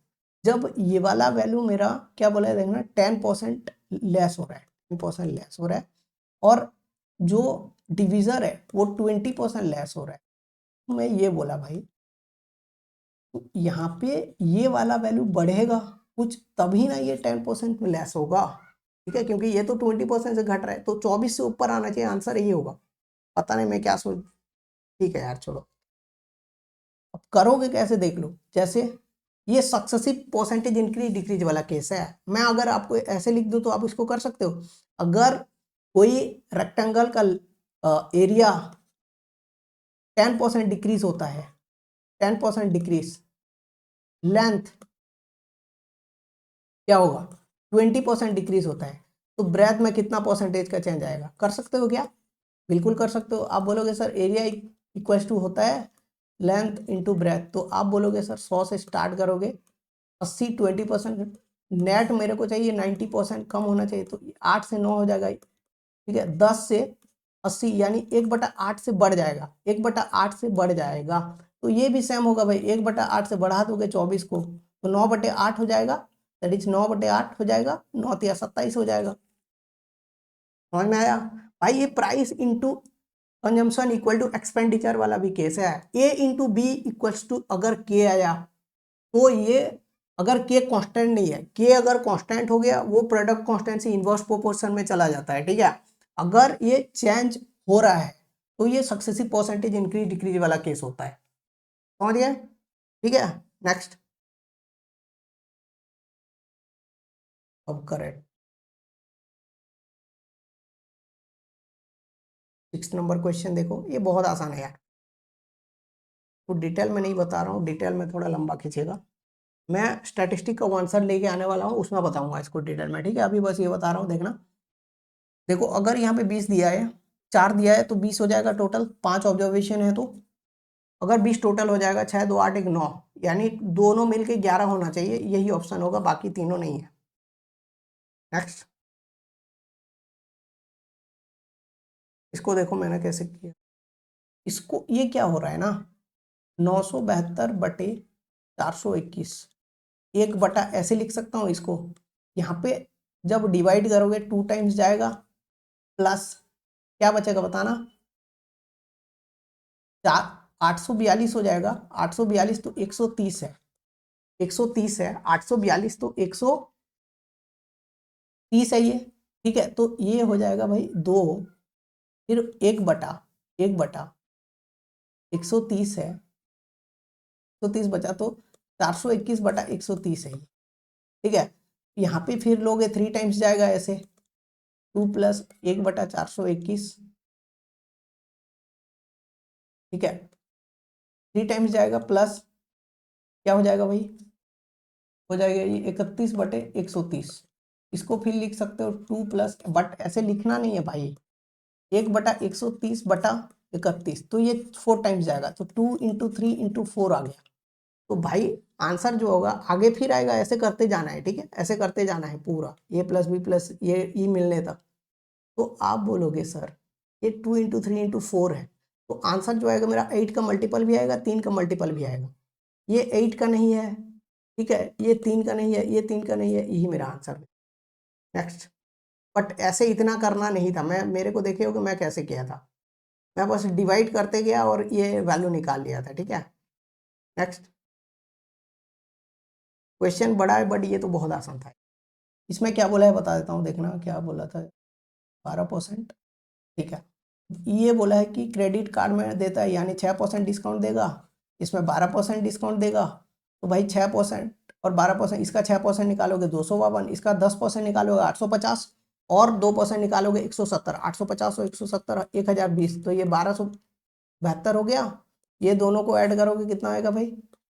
जब ये वाला वैल्यू मेरा क्या बोला है, देखना 10% लेस हो रहा है, 10% लेस हो रहा है, और जो डिविजर है वो 20% लेस हो रहा है। तो मैं ये बोला भाई, तो यहाँ पे ये वाला वैल्यू बढ़ेगा कुछ तभी ना ये 10% में लेस होगा, ठीक है, क्योंकि ये तो 20% से घट रहा है, तो 24 से ऊपर आना चाहिए, आंसर यही होगा। पता नहीं मैं क्या सोच, ठीक है यार छोड़ो। अब करोगे कैसे देख लो, जैसे ये सक्सेसिव परसेंटेज इंक्रीज डिक्रीज वाला केस है, मैं अगर आपको ऐसे लिख दूं तो आप इसको कर सकते हो। अगर कोई रेक्टेंगल का एरिया 10% डिक्रीज होता है, 10% डिक्रीज, लेंथ क्या होगा, 20% डिक्रीज होता है, तो ब्रेथ में कितना परसेंटेज का चेंज आएगा, कर सकते हो क्या? बिल्कुल कर सकते हो। आप बोलोगे सर एरिया इक्वल टू होता है लेंथ इंटू ब्रेथ, तो आप बोलोगे सर 100 से स्टार्ट करोगे, 80 20%, नेट मेरे को चाहिए 90% कम होना चाहिए, तो 8 से 9 हो जाएगा, ठीक है। 10 से 80 यानी 1/8 से बढ़ जाएगा, 1/8 से बढ़ जाएगा, तो ये भी सेम होगा भाई, 1/8 से बढ़ा दोगे 24 को तो 9/8 हो जाएगा, दैट इज 9/8 हो जाएगा, 9 या 27 हो जाएगा। समझ में आया भाई? ये price into consumption equal to expenditure वाला भी केस है। A into B equals to अगर के आया तो ये, अगर के कांस्टेंट नहीं है, के अगर कांस्टेंट हो गया वो प्रोडक्ट कांस्टेंट से इनवर्स प्रोपोर्शन में चला जाता है, ठीक है। अगर ये चेंज हो रहा है तो ये सक्सेसिव परसेंटेज इंक्रीज डिक्रीज वाला केस होता है, समझ गए, ठीक है। नेक्स्ट, अब करेक्ट 6 नंबर क्वेश्चन देखो, ये बहुत आसान है यार, तो डिटेल में नहीं बता रहा हूँ, डिटेल में थोड़ा लंबा खींचेगा। मैं स्टैटिस्टिक का आंसर लेके आने वाला हूँ, उसमें बताऊंगा इसको डिटेल में, ठीक है। अभी बस ये बता रहा हूँ, देखना। देखो अगर यहाँ पे 20 दिया है, 4 दिया है तो 20 हो जाएगा टोटल, 5 ऑब्जर्वेशन है तो अगर 20 टोटल हो जाएगा, 6 2 8 1 9, यानी दोनों मिलके 11 होना चाहिए, यही ऑप्शन होगा, बाकी तीनों नहीं है। नेक्स्ट, इसको देखो मैंने कैसे किया, इसको ये क्या हो रहा है ना, 972/421, 1/, ऐसे लिख सकता हूँ इसको। यहाँ पे जब डिवाइड करोगे 2 टाइम्स जाएगा, प्लस क्या बचेगा बताना, 842 हो जाएगा, 842 तो 130 है, 130 है, 842 तो 130 है ये, ठीक है। तो ये हो जाएगा भाई 2, फिर 1/1/130 है, 130 बचा तो 421/130 है ये, ठीक है। यहाँ पे फिर लोगे 3 टाइम्स जाएगा ऐसे, 2 प्लस 1/421, ठीक है, 3 टाइम्स जाएगा, प्लस क्या हो जाएगा भाई, हो जाएगा ये 31/130। इसको फिर लिख सकते हो 2 प्लस, बट ऐसे लिखना नहीं है भाई, 1/130/31, तो ये 4 टाइम्स जाएगा, तो 2 इंटू 3 इंटू 4 आ गया। तो भाई आंसर जो होगा आगे फिर आएगा, ऐसे करते जाना है, ठीक है, ऐसे करते जाना है पूरा, ए प्लस बी प्लस ये ई मिलने तक। तो आप बोलोगे सर ये 2 इंटू 3 इंटू 4 है, तो आंसर जो आएगा मेरा 8 का मल्टीपल भी आएगा, 3 का मल्टीपल भी आएगा, ये 8 का नहीं है, ठीक है, ये 3 का नहीं है, ये 3 का नहीं है, यही मेरा आंसर है। नेक्स्ट। बट ऐसे इतना करना नहीं था, मैं मेरे को देखे हो कि मैं कैसे किया था, मैं बस डिवाइड करते गया और ये वैल्यू निकाल लिया था। ठीक है, नेक्स्ट। क्वेश्चन बड़ा है बट ये तो बहुत आसान था। इसमें क्या बोला है बता देता हूँ, देखना क्या बोला था। 12%। ठीक है, ये बोला है कि क्रेडिट कार्ड में देता है यानी 6% डिस्काउंट देगा, इसमें 12% डिस्काउंट देगा। तो भाई 6% और 12%, इसका 6% निकालोगे 252, इसका 10% निकालोगे 850 और 2% निकालोगे 170। 850 और 170 1020, तो ये 1272 हो गया। ये दोनों को ऐड करोगे कितना आएगा भाई,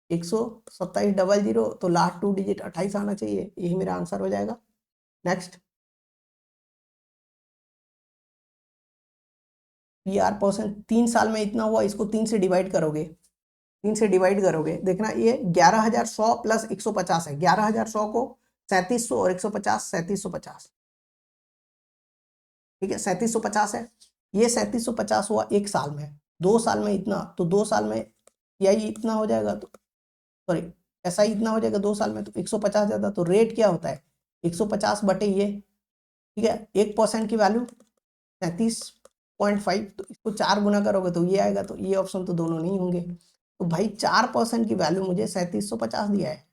127,000, तो लास्ट 2 डिजिट 28 आना चाहिए, यही मेरा आंसर हो जाएगा। नेक्स्ट। PR%, 3 साल में इतना हुआ, इसको 3 से डिवाइड करोगे, 3 से डिवाइड करोगे, देखना ये 11,100 प्लस 150 है। 11,100 को 3700 और 150 3750। ठीक है, 3750 है। ये 3750 हुआ 1 साल में, 2 साल में इतना, तो 2 साल में यही इतना हो जाएगा, तो सॉरी ऐसा ही इतना हो जाएगा 2 साल में, तो 150 ज़्यादा। तो रेट क्या होता है 150 बटे ये। ठीक है, 1% की वैल्यू 37.5, तो इसको 4 गुना करोगे तो ये आएगा, तो ये ऑप्शन तो दोनों नहीं होंगे। तो भाई 4% की वैल्यू मुझे 3750 दिया है,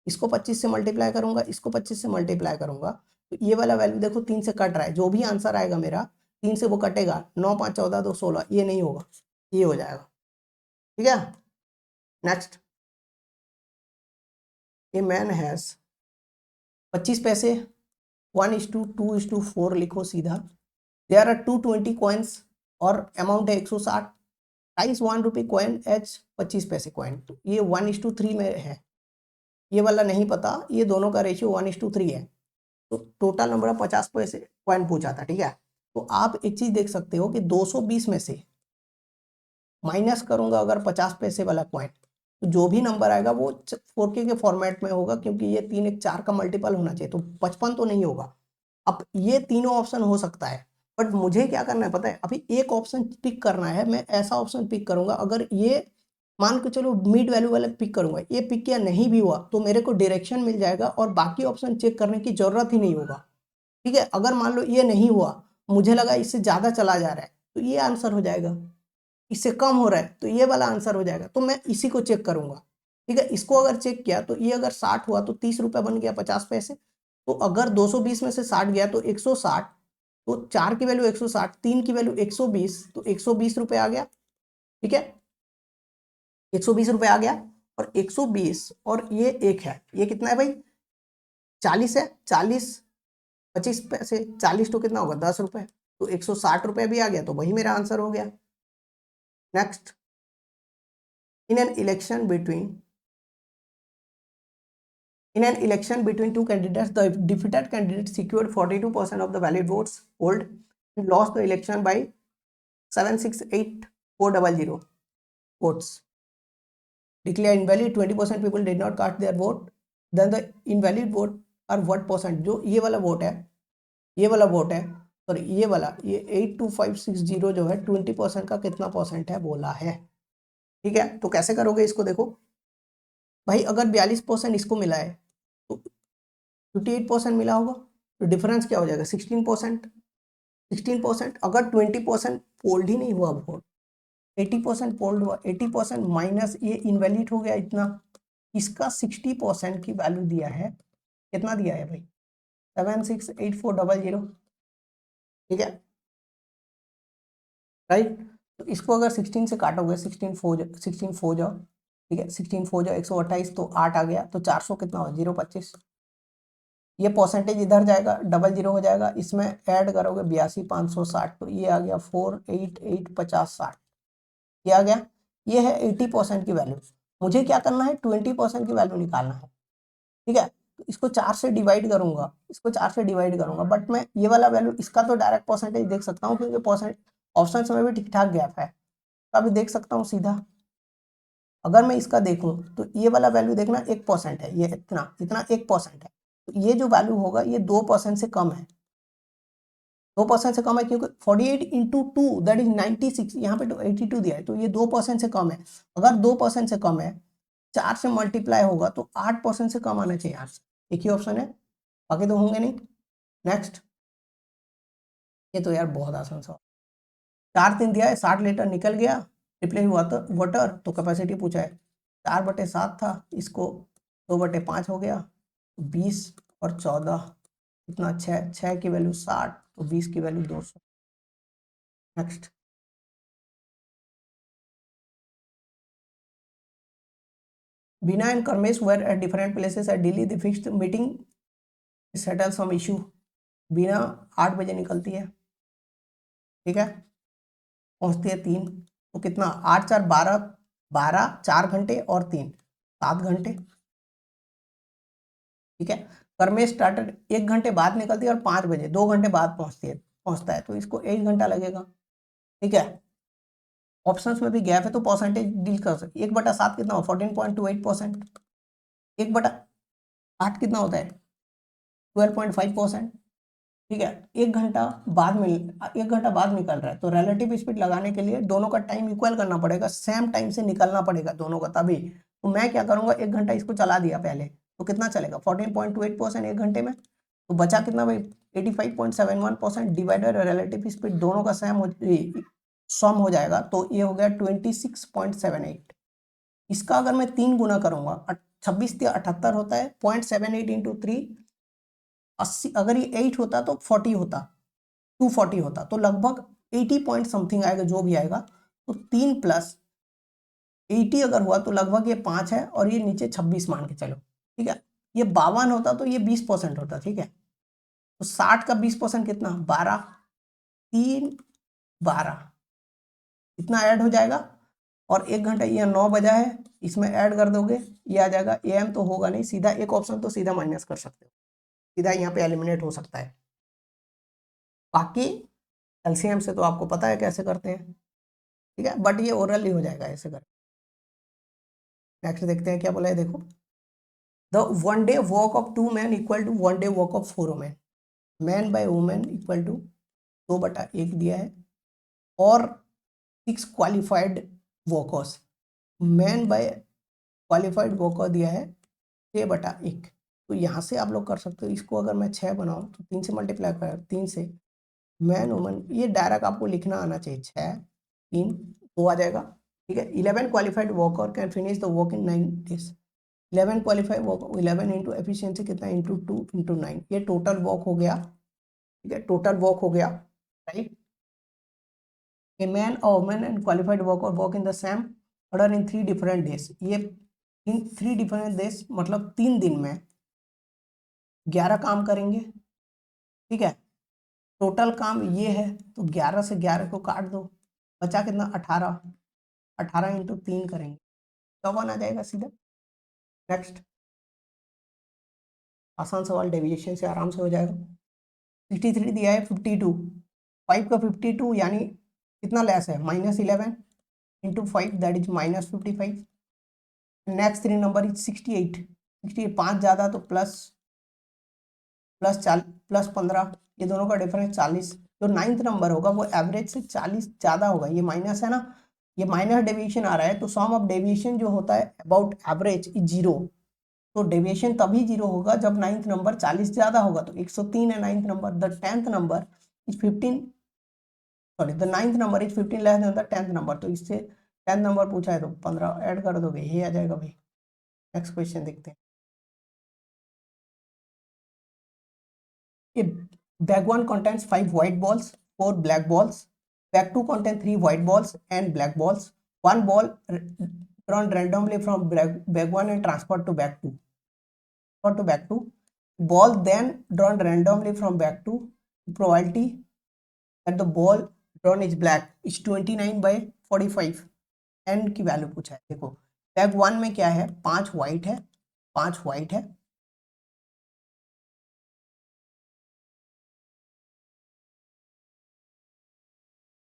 इसको 25 से मल्टीप्लाई करूंगा, इसको 25 से मल्टीप्लाई करूंगा, तो ये वाला वैल्यू देखो 3 से कट रहा है, जो भी आंसर आएगा मेरा 3 से वो कटेगा, 9 5 14 2 16, ये नहीं होगा, ये हो जाएगा। ठीक है, नेक्स्ट। ए मैन हैज 25 पैसे, 1:2:4 लिखो सीधा। देयर आर 220 कॉइन्स और अमाउंट है 160, प्राइस 1 रुपये कॉइन एच 25 पैसे कॉइन, तो ये 1:3 में है, ये वाला नहीं पता, ये दोनों का रेशियो 1:3 है। तो टोटल नंबर ऑफ 50 पैसे कॉइन पूछा था। ठीक है, तो आप एक चीज देख सकते हो कि 220 में से माइनस करूंगा अगर 50 पैसे वाला कॉइन, तो जो भी नंबर आएगा वो 4K के फॉर्मेट में होगा, क्योंकि ये 3 1 4 का मल्टीपल होना चाहिए, तो 55 तो नहीं होगा। अब ये तीनों ऑप्शन हो सकता है, बट मुझे क्या करना है पता है, अभी एक ऑप्शन पिक करना है, मैं ऐसा ऑप्शन पिक करूंगा, अगर ये मान के चलो मिड वैल्यू वाला पिक करूंगा, ये पिक किया नहीं भी हुआ तो मेरे को डायरेक्शन मिल जाएगा और बाकी ऑप्शन चेक करने की जरूरत ही नहीं होगा। ठीक है, अगर मान लो ये नहीं हुआ, मुझे लगा इससे ज्यादा चला जा रहा है, तो ये आंसर हो जाएगा, इससे कम हो रहा है तो ये वाला आंसर हो जाएगा, तो मैं इसी को चेक करूंगा। ठीक है, इसको अगर चेक किया तो ये अगर 60 हुआ तो 30 रुपए बन गया 50 पैसे, तो अगर 220 में से 60 गया तो 160, तो 4 की वैल्यू 160, 3 की वैल्यू 120, तो 120 रुपए आ गया। ठीक है, 120 रुपए आ गया, और 120 और ये एक है, ये कितना है भाई 40 है, 40 25 पैसे 40 तो कितना होगा 10 रुपए, तो 160 रुपए भी आ गया, तो वही मेरा आंसर हो गया। Next. In an election between In an election between two candidates, the defeated candidate secured 42% of the valid votes polled and lost the election by 768,400 votes. Declare invalid, 20% people did not cast their vote. Then the invalid vote are what percent? जो ये वाला vote है, ये वाला vote है, sorry ये वाला, ये 82560 जो है 20% का कितना परसेंट है बोला है। ठीक है, तो कैसे करोगे इसको, देखो भाई अगर 42% इसको मिला है तो 58% मिला होगा, तो डिफरेंस क्या हो जाएगा 16%। 16% अगर 20% पोल्ड ही नहीं हुआ वोट, 80% पोल्ड हुआ, 80% माइनस ये इनवैलिड हो गया इतना, इसका 60% की वैल्यू दिया है, कितना दिया है भाई 768,400। ठीक है, राइट, तो इसको अगर 16 से काटोगे, 16 4 जाओ, ठीक है 16 4 जाओ 128, तो 8 आ गया, तो 400 कितना हो 025, ये परसेंटेज इधर जाएगा, डबल जीरो हो जाएगा, इसमें ऐड करोगे 82,560, तो ये आ गया 488,50,60, ये आ गया, ये है 80% की वैल्यू। मुझे क्या करना है 20% की वैल्यू निकालना है। ठीक है, तो इसको 4 से डिवाइड करूंगा, इसको 4 से डिवाइड करूंगा, बट मैं ये वाला वैल्यू इसका तो डायरेक्ट परसेंटेज देख सकता हूँ, क्योंकि परसेंट ऑप्शन में भी ठीक ठाक गैप है, तो अभी देख सकता हूँ सीधा। अगर मैं इसका देखूं तो ये वाला वैल्यू देखना 1% है, ये इतना इतना 1% है, तो ये जो वैल्यू होगा ये 2% से कम है, 2% से कम है, क्योंकि 48 इंटू 2 दैट इज 96, यहाँ पे तो 82 दिया है, तो ये 2% से कम है। अगर 2% से कम है 4 से मल्टीप्लाई होगा तो 8% से कम आना चाहिए आंसर। एक ही ऑप्शन है, बाकी तो होंगे नहीं। नेक्स्ट, ये तो यार बहुत आसान सवाल। 4 3 दिया है, 60 लीटर निकल गया, रिप्लेस वाटर, तो कैपेसिटी पूछा है 4/7 था, इसको 2/5 हो गया, 20 और 14 कितना, 6 की वैल्यू 60, तो 20 की value 200। Next, Bina and Karmesh were at different places at Delhi. The fixed meeting settle some issue. बीना 8 बजे निकलती है, ठीक है, पहुंचती है 3, तो कितना, 8 4 12, 12 4 घंटे और 3 7 घंटे, ठीक है। कर्मेश स्टार्टेड 1 घंटे बाद निकलती है और 5 बजे 2 घंटे बाद पहुंचता है, तो इसको 1 घंटा लगेगा, ठीक है। ऑप्शंस में भी गैप है तो परसेंटेज डील कर सकते। 1/7 कितना हो, 14.28%। 1/8 कितना होता है, 12.5%, ठीक है। 1 घंटा बाद में, 1 घंटा बाद निकल रहा है, तो रिलेटिव स्पीड लगाने के लिए दोनों का टाइम इक्वल करना पड़ेगा, सेम टाइम से निकलना पड़ेगा दोनों का, तभी। तो मैं क्या करूंगा, 1 घंटा इसको चला दिया पहले, तो कितना चलेगा, 14.28% 1 घंटे में, तो बचा कितना भाई, 85.71%, डिवाइडेड रिलेटिव स्पीड दोनों का सम हो जाएगा, तो ये हो गया 26.78। इसका अगर मैं 3 गुना करूंगा, 26 या 78 होता है, 0.78 इंटू 3 80, अगर ये 8 होता तो 40 होता, 240 होता, तो लगभग 80 पॉइंट समथिंग आएगा, जो भी आएगा। तो 3 + 80 अगर हुआ तो लगभग ये 5 है, और ये नीचे 26 मान के चलो, ठीक है। ये 52 होता तो ये 20% होता, ठीक है। तो 60 का 20% कितना, 12, 3 12 इतना ऐड हो जाएगा, और 1 घंटा, ये 9 बजा है, इसमें ऐड कर दोगे, ये आ जाएगा। AM तो होगा नहीं, सीधा एक ऑप्शन तो सीधा माइनस कर सकते हो, सीधा यहाँ पे एलिमिनेट हो सकता है। बाकी एलसीएम से तो आपको पता है कैसे करते हैं, ठीक है, बट ये ओरली हो जाएगा ऐसे कर। नेक्स्ट देखते हैं क्या बोला है, देखो, the 1 day work of 2 man equal to 1 day work of 4 women, man by women equal to 2/1 दिया है, और 6 qualified workers, man by qualified worker दिया है 6/1। तो यहाँ से आप लोग कर सकते हो, इसको अगर मैं 6 बनाऊँ तो 3 से मल्टीप्लाई कर, 3 से मैन वुमन, ये डायरेक्ट आपको लिखना आना चाहिए, 6 3 2 आ जाएगा, ठीक है। 11 qualified worker can finish the work in 9 days। 11 qualified work, 11 into efficiency कितना, इंटू 2 इंटू 9, ये टोटल वर्क हो गया, ठीक है, टोटल वर्क हो गया, राइट। ए मैन और woman and qualified worker work in the same order in 3 different days. ये इन 3 डिफरेंट डेज मतलब 3 दिन में 11 काम करेंगे, ठीक है। टोटल काम ये है, तो 11 से 11 को काट दो, बचा कितना, 18, 18 इंटू 3 करेंगे, 54 आ जाएगा सीधा। नेक्स्ट, आसान सवाल, डेविएशन से आराम से हो जाएगा। 63 दिया है, 52, 5 का 52 यानी कितना लेस है, -11 into 5 that is -55। Next 3 number is 68, 68 5 ज़्यादा तो प्लस 15, ये दोनों का डिफरेंस 40। जो 9th नंबर होगा वो एवरेज से 40 ज़्यादा होगा, ये माइनस है ना, ये माइनस डेविएशन आ रहा है, तो सम ऑफ डेविएशन जो होता है अबाउट एवरेज इज 0। तो डेविएशन तभी 0 होगा जब 9th नंबर 40 ज़्यादा होगा, तो 103 है 9th number. The 10th number is 15, sorry the 9th number is 15 less than the 10th number, तो इससे 10th नंबर पूछा है तो 15 ऐड कर दोगे, ये आ जाएगा भाई। नेक्स्ट क्वेश्चन देखते हैं। A bag 1 contains 5 white balls, 4 black balls. Bag 2 contains 3 white balls and black balls. One ball drawn randomly from bag 1 and transferred to bag 2. Or to bag 2. Ball then drawn randomly from bag 2. Probability that the ball drawn is black is 29/45. N की value पूछा है। देखो bag 1 में क्या है, 5 white है, 5 white है,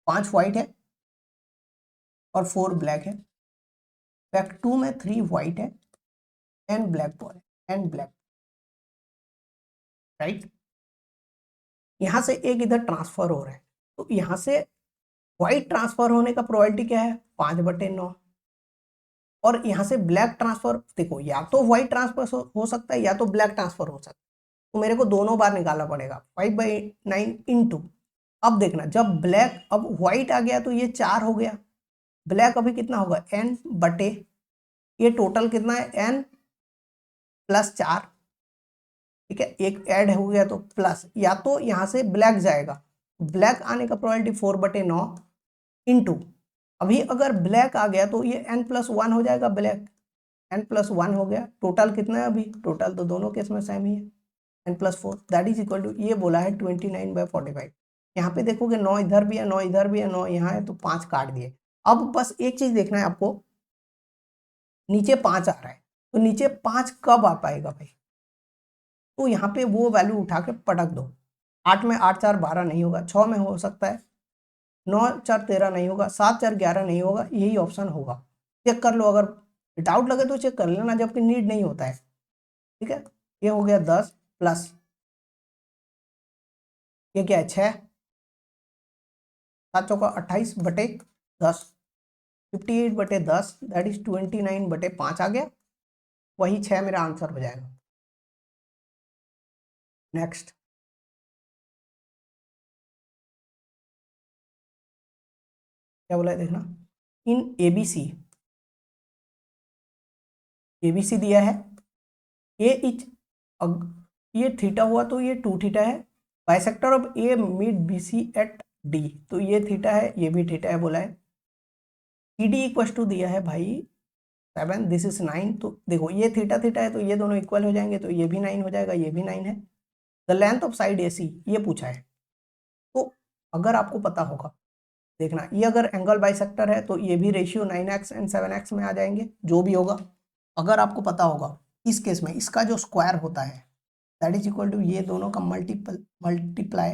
5 white है और 4 ब्लैक है। बैग 2 में 3 व्हाइट है एंड ब्लैक बॉल है, एंड ब्लैक, राइट। यहां से एक इधर ट्रांसफर हो रहा है, तो यहां से व्हाइट ट्रांसफर होने का प्रोबेबिलिटी क्या है, 5/9। और यहाँ से ब्लैक ट्रांसफर, देखो या तो व्हाइट ट्रांसफर हो सकता है या तो ब्लैक ट्रांसफर हो सकता है, तो मेरे को दोनों बार निकालना पड़ेगा 5/9 इंटू, अब देखना जब ब्लैक, अब व्हाइट आ गया तो ये 4 हो गया, ब्लैक अभी कितना होगा n बटे, ये टोटल कितना है n प्लस 4, ठीक है, एक ऐड हो गया तो प्लस, या तो यहाँ से ब्लैक जाएगा, ब्लैक आने का प्रोबेबिलिटी 4/9 इंटू, अभी अगर ब्लैक आ गया तो ये n+1 हो जाएगा, ब्लैक n+1 हो गया, टोटल कितना है अभी, टोटल तो दोनों केस में सेम ही है, n+4 that is equal to, ये बोला है 29/45। यहाँ पे देखोगे 9 इधर भी है, 9 इधर भी है, 9 यहाँ है, तो 5 काट दिए। अब बस एक चीज देखना है आपको, नीचे 5 आ रहा है, तो नीचे 5 कब आ पाएगा भाई, तो यहाँ पे वो वैल्यू उठा के पटक दो, 8 में 8 4 12 नहीं होगा, 6 में हो सकता है, 9 4 13 नहीं होगा, 7 4 11 नहीं होगा, यही ऑप्शन होगा। चेक कर लो, अगर डाउट लगे तो चेक कर लेना, जबकि नीड नहीं होता है, ठीक है। ये हो गया 10 प्लस, ये क्या है 6, 7 चौका 28/10, 58/10 दैट इज 29/5 आ गया, वही 6 मेरा आंसर हो जाएगा। नेक्स्ट, क्या बोला है देखना, इन एबीसी दिया है, ए इच, ये थीटा हुआ तो ये 2 थीटा है, bisector of A meet BC at D, तो ये थीटा है, ये भी थीटा है बोला है, ईडी इक्वल टू दिया है भाई 7, दिस इज 9, तो देखो ये थीटा थीटा है तो ये दोनों इक्वल हो जाएंगे, तो ये भी 9 हो जाएगा, ये भी 9 है। The length of side AC ये पूछा है, तो अगर आपको पता होगा, देखना ये अगर एंगल बाइसेक्टर है तो ये भी रेशियो 9x एंड 7x में आ जाएंगे, जो भी होगा, अगर आपको पता होगा इस केस में इसका जो स्क्वायर होता है दैट इज इक्वल टू ये दोनों का मल्टीप्लाई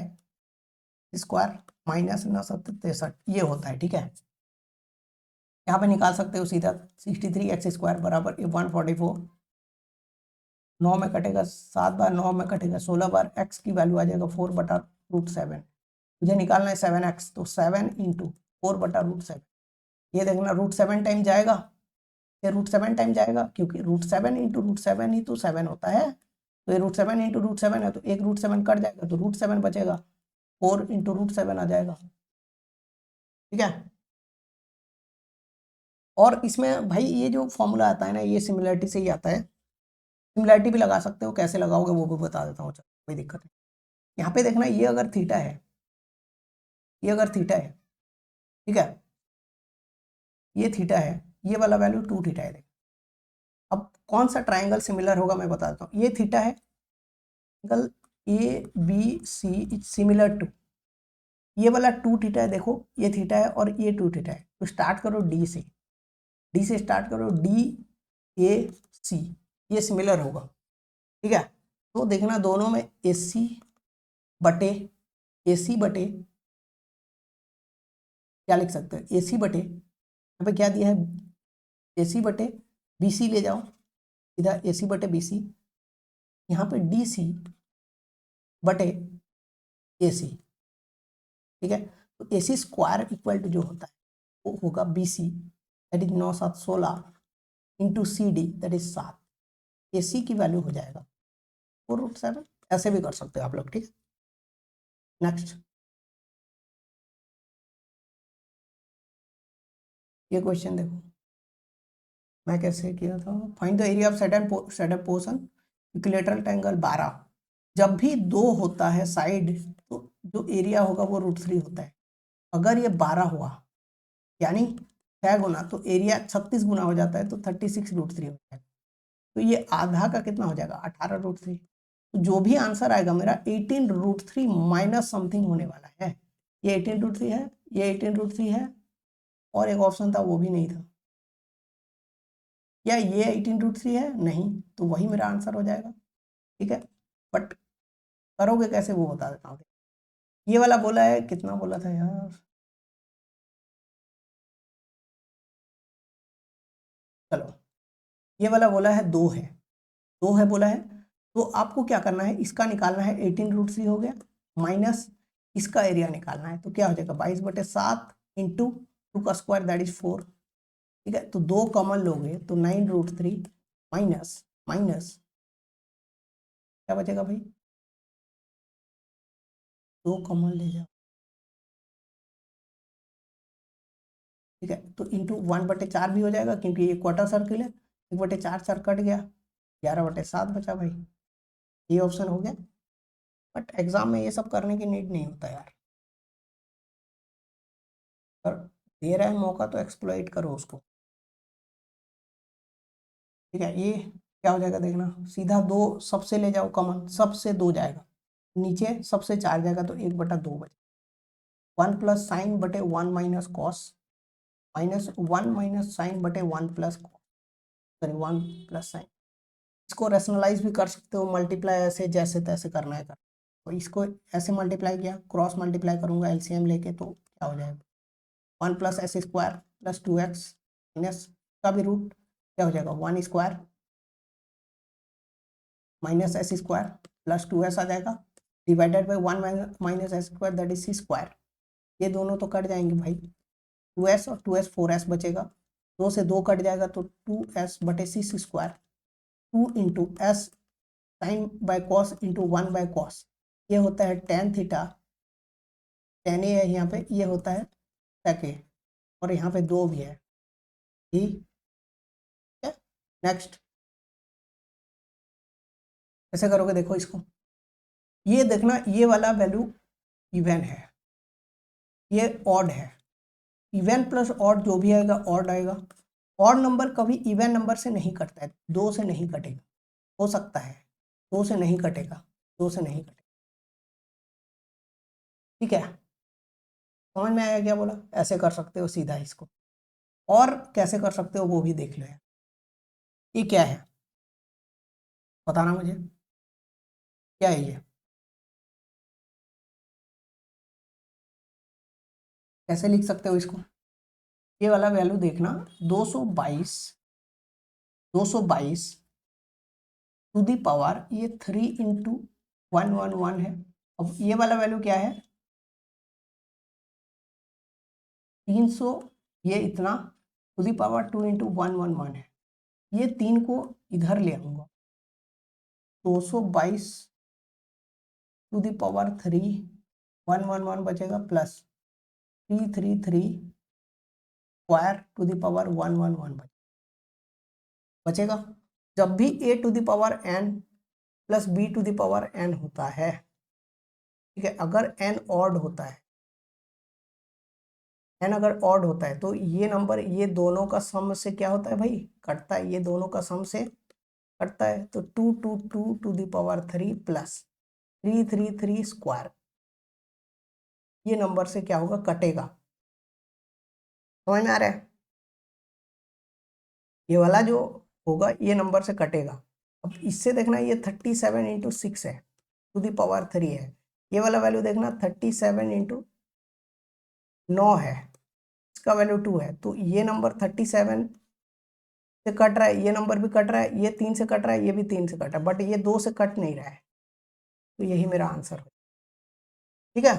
स्क्वायर माइनस 963 ये होता है, ठीक है। यहाँ पे निकाल सकते हो सीधा, 63x² बराबर 144, 9 में कटेगा 7 बार, 9 में कटेगा 16 बार, x की वैल्यू आ जाएगा 4/√7, मुझे निकालना है 7x, तो 7 इंटू 4/√7, ये देखना √7 टाइम जाएगा, ये √7 टाइम जाएगा, क्योंकि √7 इंटू √7 ही तो 7 होता है, तो ये √7 इंटू √7 है, तो एक √7 कट जाएगा तो √7 बचेगा, 4 इंटू √7 आ जाएगा, ठीक है। और इसमें भाई ये जो फॉर्मूला आता है ना, ये सिमिलरिटी से ही आता है, सिमिलरिटी भी लगा सकते हो, कैसे लगाओगे वो भी बता देता हूँ, चलो कोई दिक्कत नहीं। यहाँ पे देखना, ये अगर थीटा है, ये अगर थीटा है, ठीक है, ये थीटा है, ये वाला वैल्यू 2 थीटा है। अब कौन सा ट्राइंगल सिमिलर होगा मैं बता देता हूँ, ये थीटा है, angle A B C is similar to, ये वाला 2 थीटा है, देखो ये थीटा है और ये 2 थीटा है, तो स्टार्ट करो डी से, डी से स्टार्ट करो, डी ए सी, ये सिमिलर होगा, ठीक है। तो देखना दोनों में AC बटे क्या लिख सकते हो, AC बटे, यहाँ पे क्या दिया है, AC बटे BC ले जाओ, इधर AC बटे BC, यहाँ पे DC बटे AC, ठीक है। तो AC स्क्वायर इक्वल टू जो होता है वो होगा BC that is 9 7 16 into CD that is 7, AC की वैल्यू हो जाएगा 4√7, ऐसे भी कर सकते हो आप लोग, ठीक है। नेक्स्ट, ये क्वेश्चन देखो, मैं कैसे किया था, find the area of set end portion equilateral triangle 12, जब भी 2 होता है साइड तो जो एरिया होगा वो √3 होता है, अगर ये 12 हुआ यानी 6 गुना, तो एरिया 36 गुना हो जाता है, तो 36√3 हो जाएगा, तो ये आधा का कितना हो जाएगा 18√3, तो जो भी आंसर आएगा मेरा 18√3 माइनस समथिंग होने वाला है, ये 18√3 है, ये 18√3 है, और एक ऑप्शन था वो भी नहीं था, या ये 18√3 है नहीं, तो वही मेरा आंसर हो जाएगा, ठीक है। बट करोगे कैसे वो बता देता हूँ, ये वाला बोला है, कितना बोला था यार, चलो ये वाला बोला है 2 है, 2 है बोला है, तो आपको क्या करना है, इसका निकालना है, 18√3 हो गया माइनस इसका एरिया निकालना है, तो क्या हो जाएगा 22/7 इंटू 2 का स्क्वायर दैट इज 4, ठीक है, तो 2 कॉमन लोगे तो 9√3 माइनस माइनस क्या बचेगा भाई, 2 कॉमन ले जाओ, ठीक है, तो इंटू 1/4 भी हो जाएगा क्योंकि ये क्वार्टर सर्किल है, 1/4 सर कट गया, 11/7 बचा भाई, ये ऑप्शन हो गया। बट एग्जाम में ये सब करने की नीड नहीं होता यार, पर दे रहा है मौका तो एक्सप्लॉइट करो उसको, ठीक है। ये क्या हो जाएगा देखना, सीधा 2 सबसे ले जाओ कॉमन, सबसे 2 जाएगा, नीचे सबसे 4 जाएगा तो 1/2 बचे, 1 प्लस साइन बटे 1 minus cos, minus 1 minus sine बटे 1 plus cos, sorry 1 plus sine. इसको रैशनलाइज भी कर सकते हो, मल्टीप्लाई ऐसे जैसे तैसे करना है कर, तो इसको ऐसे मल्टीप्लाई किया, क्रॉस मल्टीप्लाई करूंगा एलसीएम लेके तो क्या हो जाएगा, 1 plus S square plus 2x minus का भी रूट क्या हो जाएगा 1 square minus S square plus 2s आ जाएगा, divided by 1 minus S square that is C square, ये दोनों तो कट जाएंगे भाई, 2s और 2s 4s बचेगा, 2 से 2 कट जाएगा तो 2s बटे C square, 2 into S sine by cos into 1 by cos, ये होता है टेन थीटा, टेन ए है यहाँ पे, ये होता है सेक ए, और यहाँ पे 2 भी है, ठीक है। नेक्स्ट कैसे करोगे देखो इसको, ये देखना ये वाला वैल्यू इवन है, ये ऑड है, इवन प्लस ऑड जो भी आएगा ऑड आएगा, ऑड नंबर कभी इवन नंबर से नहीं कटता है, 2 से नहीं कटेगा, हो सकता है 2 से नहीं कटेगा, 2 से नहीं कटेगा, ठीक है। समझ में आया क्या बोला, ऐसे कर सकते हो सीधा इसको, और कैसे कर सकते हो वो भी देख लो यार। ये क्या है बताना मुझे, क्या है ये, कैसे लिख सकते हो इसको, ये वाला वैल्यू देखना 222 टू दी पावर ये 3 इंटू 111 है, अब ये वाला वैल्यू क्या है 300, ये इतना टू दी पावर 2 इंटू 111 है, ये 3 को इधर ले आऊंगा, 222 टू दी पावर 3 111 बचेगा plus 333 square to the power 111 बचेगा। जब भी a to the power n plus b to the power n होता है, ठीक है, अगर n ऑड होता है, n अगर ऑड होता है तो ये नंबर ये दोनों का सम से क्या होता है भाई, कटता है, ये दोनों का सम से कटता है, तो 222 to the power 3 plus 333 square, ये नंबर से क्या होगा कटेगा, समझ में आ रहा है, ये वाला जो होगा ये नंबर से कटेगा। अब इससे देखना ये 37 इंटू 6 है टू दी पावर 3 है, ये वाला वैल्यू देखना 37 इंटू 9 है, इसका वैल्यू 2 है, तो ये नंबर 37 से कट रहा है, ये नंबर भी कट रहा है, ये 3 से कट रहा है, ये भी 3 से कट रहा है, बट ये 2 से कट नहीं रहा है, तो यही मेरा आंसर है, ठीक है।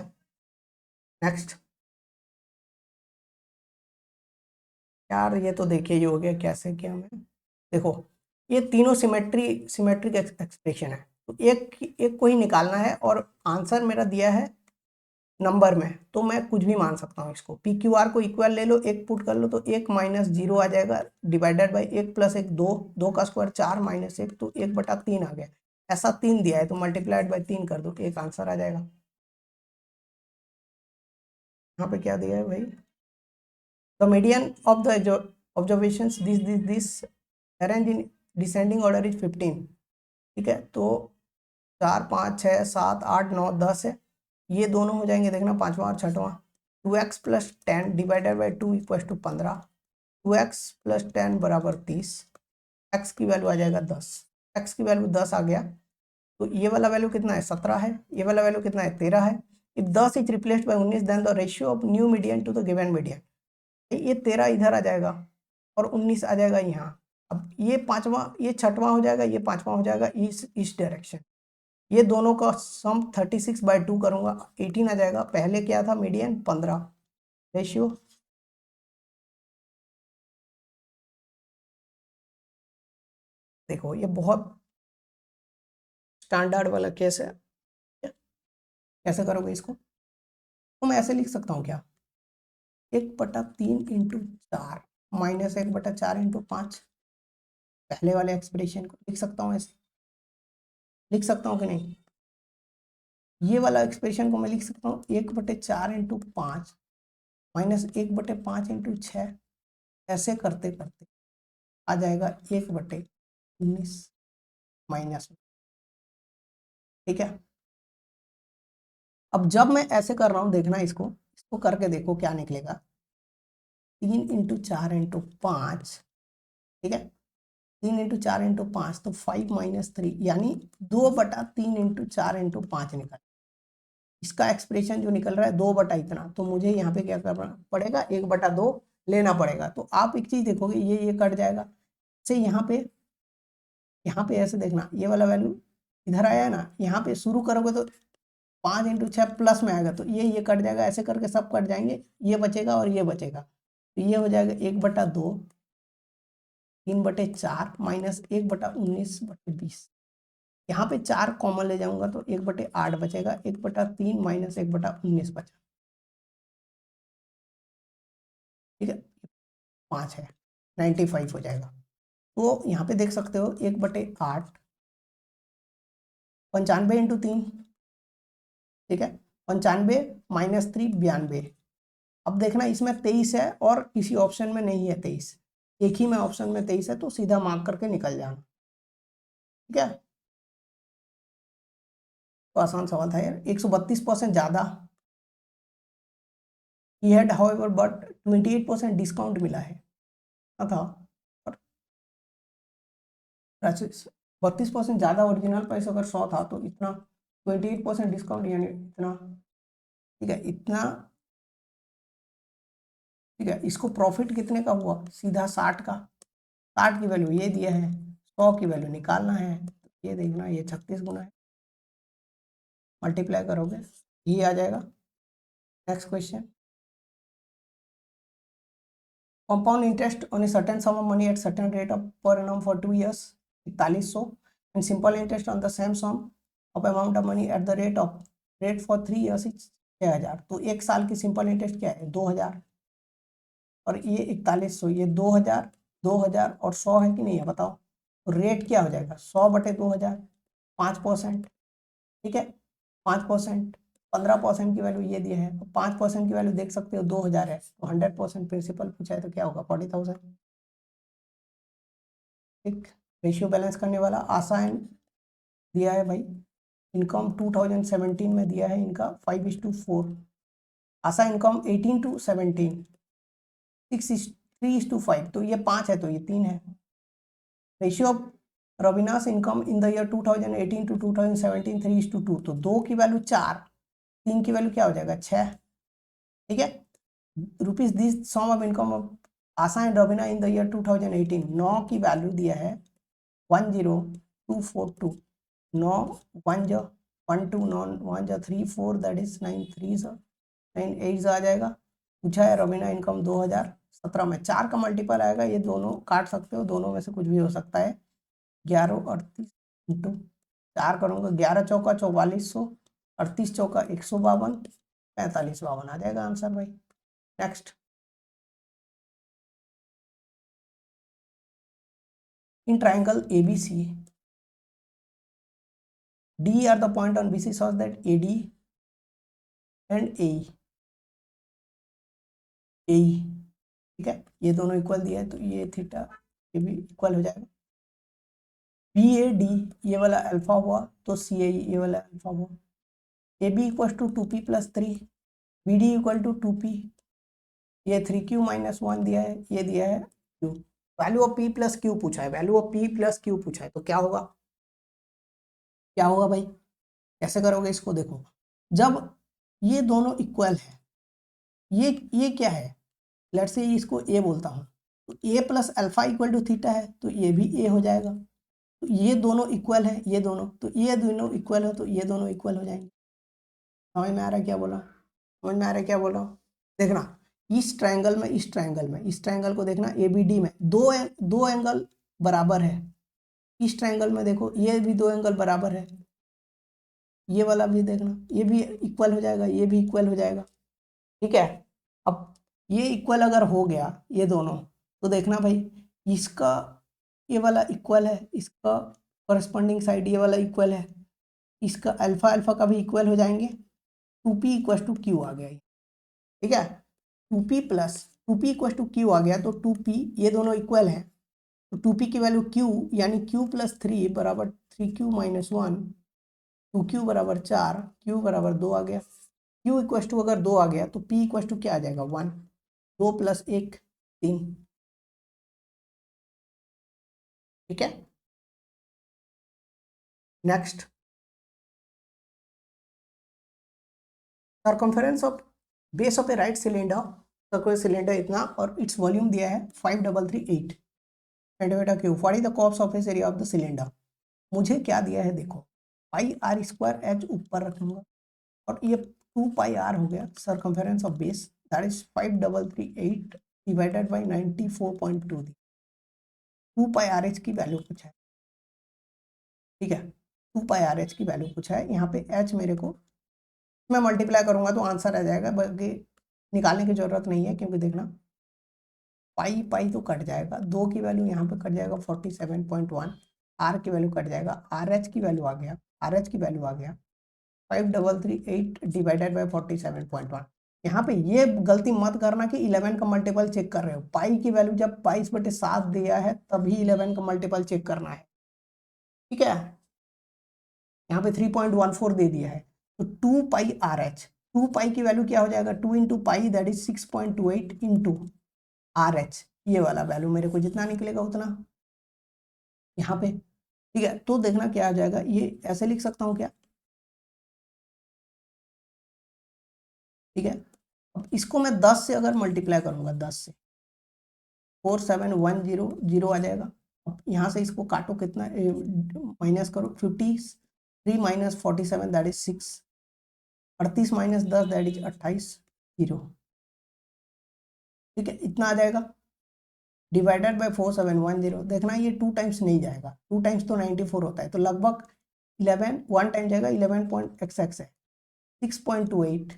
नेक्स्ट यार ये तो देखिए ये हो गया, कैसे किया मैं, देखो ये तीनों सिमेट्रिक एक्सप्रेशन है, तो एक को ही निकालना है, और आंसर मेरा दिया है नंबर में, तो मैं कुछ भी मान सकता हूँ इसको, पी क्यू आर को इक्वल ले लो, एक पुट कर लो तो 1 माइनस 0 आ जाएगा, डिवाइडेड बाई 1 प्लस 1 2, 2 का स्क्वायर 4 माइनस 1 तो 1/3 आ गया, ऐसा 3 दिया है तो मल्टीप्लाइड बाई 3 कर दो, एक आंसर आ जाएगा। यहाँ पे क्या दिया है भाई, the median of the observations this arrange in descending order is 15, ठीक है, तो 4 5 6 7 8 9 10 है, ये दोनों हो जाएंगे देखना पांचवा और छठवां, 2x plus 10 divided by 2 equal to 15, 2x plus 10 बराबर 30, x की वैल्यू आ जाएगा 10, x की वैल्यू 10 आ गया, तो ये वाला वैल्यू कितना है 17 है, ये वाला वैल्यू कितना है 13 है, if 10 is replaced by 19 then the ratio of new median to the given median, ये 13 इधर आ जाएगा और 19 आ जाएगा यहाँ, अब ये पांचवा ये छठवां हो जाएगा, ये पांचवा हो जाएगा इस डायरेक्शन, ये दोनों का सम 36/2 करूंगा 18 आ जाएगा, पहले क्या था मीडियन 15, रेशियो देखो ये बहुत स्टैंडर्ड वाला केस है। कैसे करोगे इसको? तो मैं ऐसे लिख सकता हूँ क्या, 1/3 × 4 माइनस 1/4 × 5। पहले वाले एक्सप्रेशन को लिख सकता हूँ ऐसे, लिख सकता हूँ कि नहीं? ये वाला एक्सप्रेशन को मैं लिख सकता हूँ 1/4 × 5 माइनस 1/5 × 6। ऐसे करते करते आ जाएगा 1/19 माइनस। ठीक है, अब जब मैं ऐसे कर रहा हूँ, देखना इसको, इसको करके देखो क्या निकलेगा। 3 × 4 × 5, ठीक है, 3 × 4 × 5 तो 5 - 3 यानी 2/3 × 4 × 5 निकल। इसका एक्सप्रेशन जो निकल रहा है 2 बटा इतना, तो मुझे यहाँ पे क्या करना पड़ेगा, 1/2 लेना पड़ेगा। तो आप एक चीज देखोगे, ये कट जाएगा से यहाँ पे ऐसे देखना, ये वाला वैल्यू इधर आया है ना, यहाँ पे शुरू करोगे तो 5 × 6 प्लस में आएगा, तो ये कट जाएगा, ऐसे करके सब कट जाएंगे, ये बचेगा और ये बचेगा, तो ये हो जाएगा 1/2 3/4 माइनस 1/19/20। यहाँ पे 4 कॉमन ले जाऊंगा तो 1/8 बचेगा, 1/3 माइनस 1/19 बचा। ठीक है, 5 है, 95 हो जाएगा। तो यहाँ पे देख सकते हो 1/8 95 × 3, ठीक है, 95 - 3 92। अब देखना इसमें 23 है और किसी ऑप्शन में नहीं है 23, एक ही में ऑप्शन में 23 है, तो सीधा मार्क करके निकल जाना। ठीक है, तो आसान सवाल था यार। 132% ज्यादा he had however but 28% discount मिला है था, और 32% ज्यादा ओरिजिनल प्राइस अगर 100 था तो इतना 28% डिस्काउंट यानी इतना। ठीक है, इतना। ठीक है, इसको प्रॉफिट कितने का हुआ, सीधा 60 का। 60 की वैल्यू ये दिया है, 100 की वैल्यू निकालना है, ये देखना, ये 36 गुना है, मल्टीप्लाई करोगे ये आ जाएगा। Next question, compound interest on a certain sum of money at certain rate of per annum for 2 years 4100, and simple interest on the same sum of amount of money at the rate for 3 years is 6000। तो एक साल की simple interest क्या है, 2000, और ये 4100, ये 2000, 2000 और 100 है कि नहीं है बताओ। तो रेट क्या हो जाएगा, 100/2000, 5%। ठीक है, 5%, 15% की वैल्यू ये दिया है, 5% की वैल्यू देख सकते हो 2000 है, तो 100% प्रिंसिपल पूछा है तो क्या होगा, 40,000। ठीक, रेशियो बैलेंस करने वाला आसान दिया है भाई। इनकम 2017 में दिया है इनका 5:4, आशा इनकम 18 to 17, 3:5, तो ये 5 है तो ये 3 है। Ratio of Raveena's income in the year 2018 to 2017 3:2, तो 2 की वैल्यू 4, 3 की वैल्यू क्या हो जाएगा 6। ठीक है, rupees this sum of income of Asha and Raveena in the year 2018, 9 की वैल्यू दिया है 10242, 9 1 जो 1 2 9 1 जो 3 4 दैट इज 9 3 9 8 आ जाएगा। पूछा है रवीना इनकम 2017 में, 4 का मल्टीपल आएगा, ये दोनों काट सकते हो, दोनों में से कुछ भी हो सकता है। 1138 इंटू 4 करूँगा, 11 चौका 4400, 38 चौका 152, 4552 आ जाएगा आंसर भाई। Next, in triangle ABC, D are the point on BC such that AD and AE, ठीक है, ये दोनों इक्वल दिया है तो ये थीटा ये भी इक्वल हो जाएगा। BAD ये वाला अल्फा हुआ तो CAE ये वाला अल्फा हुआ। AB equal to 2P + 3, BD equal to 2P, ये 3Q - 1 दिया है, ये दिया है Q। Value of P + Q पूछा है, वैल्यू ऑफ P + Q पूछा है, तो क्या होगा, क्या होगा भाई, कैसे करोगे इसको, देखो जब ये दोनों इक्वल है, ये क्या है, लेट्स से इसको ए बोलता हूँ, तो A plus alpha equal to theta है, तो ये भी ए हो जाएगा। तो ये दोनों इक्वल है, ये दोनों, तो ये दोनों इक्वल हो तो ये दोनों इक्वल हो जाएंगे। समझ में आ रहा है क्या बोला, समझ में आ रहा है क्या बोला। देखना इस ट्रायंगल में, इस ट्रायंगल में, इस ट्रायंगल को देखना ABD में दो एंगल बराबर है, इस ट्रायंगल में देखो ये भी दो एंगल बराबर है, ये वाला भी देखना, ये भी इक्वल हो जाएगा, ये भी इक्वल हो जाएगा। ठीक है, अब ये इक्वल अगर हो गया ये दोनों, तो देखना भाई इसका ये वाला इक्वल है, इसका करस्पॉन्डिंग साइड ये वाला इक्वल है, इसका अल्फा अल्फा का भी इक्वल हो जाएंगे, 2p इक्वल टू क्यू आ गया। ठीक है, 2p plus 2p equal to Q आ गया, तो 2p ये दोनों इक्वल है, तो 2p की वैल्यू q यानी q प्लस 3 बराबर 3q माइनस 1, 2q बराबर 4, q बराबर 2 आ गया। q इक्वल टू अगर 2 आ गया तो p इक्वल टू क्या आ जाएगा 1, 2 प्लस 1 3। ठीक है, next circumference of base of A right cylinder, circular cylinder इतना और इट्स वॉल्यूम दिया है 5338 centimetre cube. What is the cost surface area of the cylinder. मुझे क्या दिया है देखो, पाई आर स्क्वायर एच ऊपर रखूंगा और ये 2 पाई आर हो गया circumference of base, that is 5338 divided by 94.2 the. 2 pi are H की वैल्यू पूछा है। ठीक है, 2 पाई आर एच की वैल्यू पूछा है, यहाँ पे एच मेरे को मैं मल्टीप्लाई करूंगा तो आंसर आ जाएगा, बल्कि निकालने की जरूरत नहीं है, क्योंकि देखना पाई पाई तो कट जाएगा, 2 की वैल्यू यहाँ पे कट जाएगा 47.1, आर की वैल्यू कट जाएगा, आर एच की वैल्यू आ गया, आर एच की वैल्यू आ गया 5338 डिवाइडेड बाई 47.1। यहाँ पे ये गलती मत करना कि 11 का मल्टीपल चेक कर रहे हो, पाई की वैल्यू जब 22/7 दिया है तभी 11 का मल्टीपल चेक करना है। ठीक है, यहाँ पे 3.14 दे दिया है, तो 2 पाई आर एच, 2 पाई की वैल्यू क्या हो जाएगा, 2 into pi that is 6.28 into R H, ये वाला वैल्यू मेरे को जितना निकलेगा उतना यहाँ पे। ठीक है, तो देखना क्या आ जाएगा, ये ऐसे लिख सकता हूँ क्या। ठीक है, अब इसको मैं 10 से अगर मल्टीप्लाई करूंगा, 10 से 4710 आ जाएगा। अब यहाँ से इसको काटो, कितना माइनस करो, 53 minus 47 that is 6, 38 minus 10 that is 28 zero. ठीक है, इतना आ जाएगा डिवाइडेड बाय 4710। देखना ये 2 टाइम्स नहीं जाएगा, 2 टाइम्स तो 94 होता है, तो लगभग 11 1 टाइम जाएगा, 11.xx है 6.28,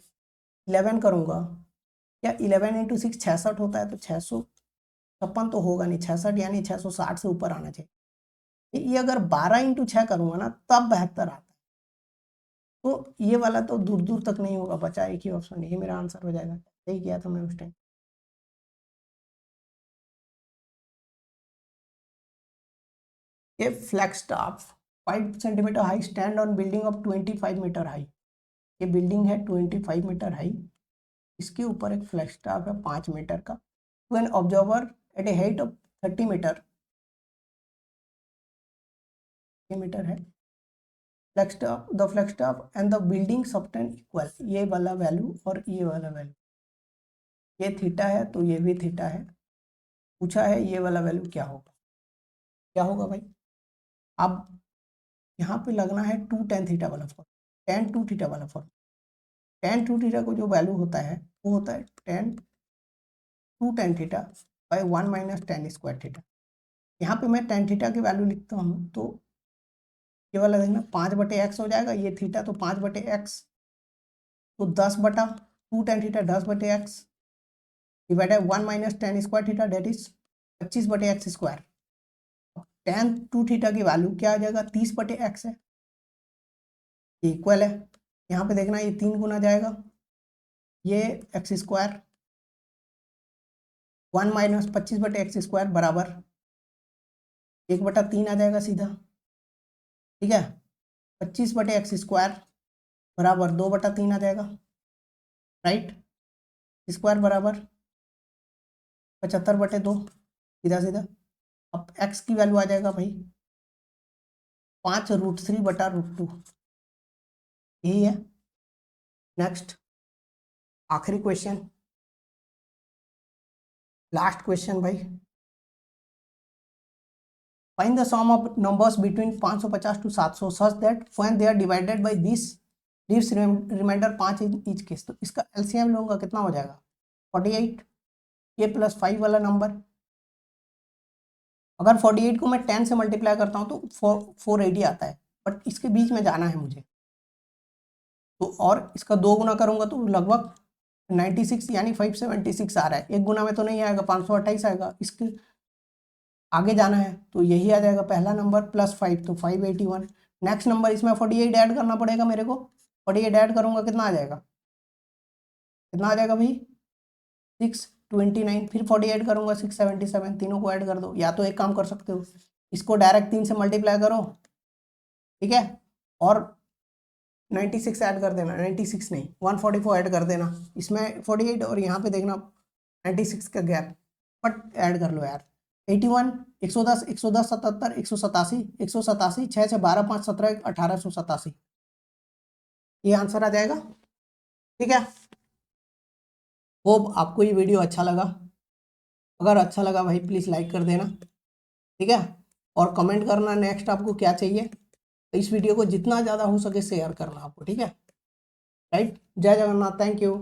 11 करूंगा या 11 इंटू 6 66 होता है, तो 656 तो होगा नहीं, 66 यानी 660 से ऊपर आना चाहिए। ये अगर 12 इंटू 6 करूंगा ना तब 72 आता है, तो ये वाला तो दूर दूर तक नहीं होगा, बचा एक ही ऑप्शन, ये मेरा आंसर हो जाएगा। सही किया था मैं उस टाइम। ये flagstaff 5 centimetre high stand on building of 25 metre high. ये बिल्डिंग है 25 मीटर हाई, इसके ऊपर एक फ्लैक्स टॉप है 5 मीटर का, to an observer at a height of 30 metre, ये मीटर है flex top, the flex top and the building subtend equal, ये वाला वैल्यू और ये वाला वैल्यू, ये थीटा है तो ये भी थीटा है, पूछा है ये वाला वैल्यू क्या होगा, क्या होगा भाई। अब यहाँ पे लगना है 2 tan थीटा वाला फॉर्म, tan 2 थीटा वाला फॉर्म, tan 2 थीटा को जो वैल्यू होता है वो होता है tan 2 tan theta by 1 minus tan square theta. यहाँ पे मैं tan थीटा की वैल्यू लिखता हूँ, तो ये वाला देखना 5/x हो जाएगा, ये थीटा तो 5/x, तो 10/2 tan theta 10/x divided 1 minus tan square theta that is 25/x square. tan 2 theta की वैल्यू क्या आ जाएगा, 30/x है, इक्वल है, यहाँ पे देखना ये 3 गुना जाएगा, ये x square 1 minus 25/x square बराबर 1/3 आ जाएगा सीधा। ठीक है, 25/x स्क्वायर बराबर 2/3 आ जाएगा, राइट, स्क्वायर बराबर 75/2, सीधा सीधा। अब x की वैल्यू आ जाएगा भाई 5√3/√2, यही है। नेक्स्ट आखिरी क्वेश्चन, लास्ट क्वेश्चन भाई, find the sum of numbers between 550 to 700 such that when they are divided by this leaves remainder 5 in each case. तो इसका एलसीएम लूंगा कितना हो जाएगा 48, ये प्लस 5 वाला नंबर अगर 48 को मैं 10 से मल्टीप्लाई करता हूँ तो 480 आता है, बट इसके बीच में जाना है मुझे, तो और इसका 2 गुना करूंगा तो लगभग 96 यानी 576 आ रहा है। 1 गुना में तो नहीं आएगा, 528 आएगा। इसके आगे जाना है तो यही आ जाएगा पहला नंबर प्लस 5 तो 581। नेक्स्ट नंबर इसमें 48 ऐड करना पड़ेगा मेरे को। 48 ऐड करूंगा कितना आ जाएगा, कितना आ जाएगा भाई 629। फिर 48 करूंगा 677। तीनों को ऐड कर दो, या तो एक काम कर सकते हो, इसको डायरेक्ट 3 से मल्टीप्लाई करो, ठीक है, और 96 ऐड कर देना, 96 नहीं 144 ऐड कर देना इसमें 48 और यहाँ पे देखना 96 का गैप, बट ऐड कर लो यार। 81 110 110 77 187 187 6 6 12 5 17 1887, ये आंसर आ जाएगा। ठीक है, होप आपको ये वीडियो अच्छा लगा। अगर अच्छा लगा भाई प्लीज़ लाइक कर देना, ठीक है, और कमेंट करना नेक्स्ट आपको क्या चाहिए। तो इस वीडियो को जितना ज़्यादा हो सके शेयर करना आपको, ठीक है, राइट। जय जगन्नाथ, थैंक यू।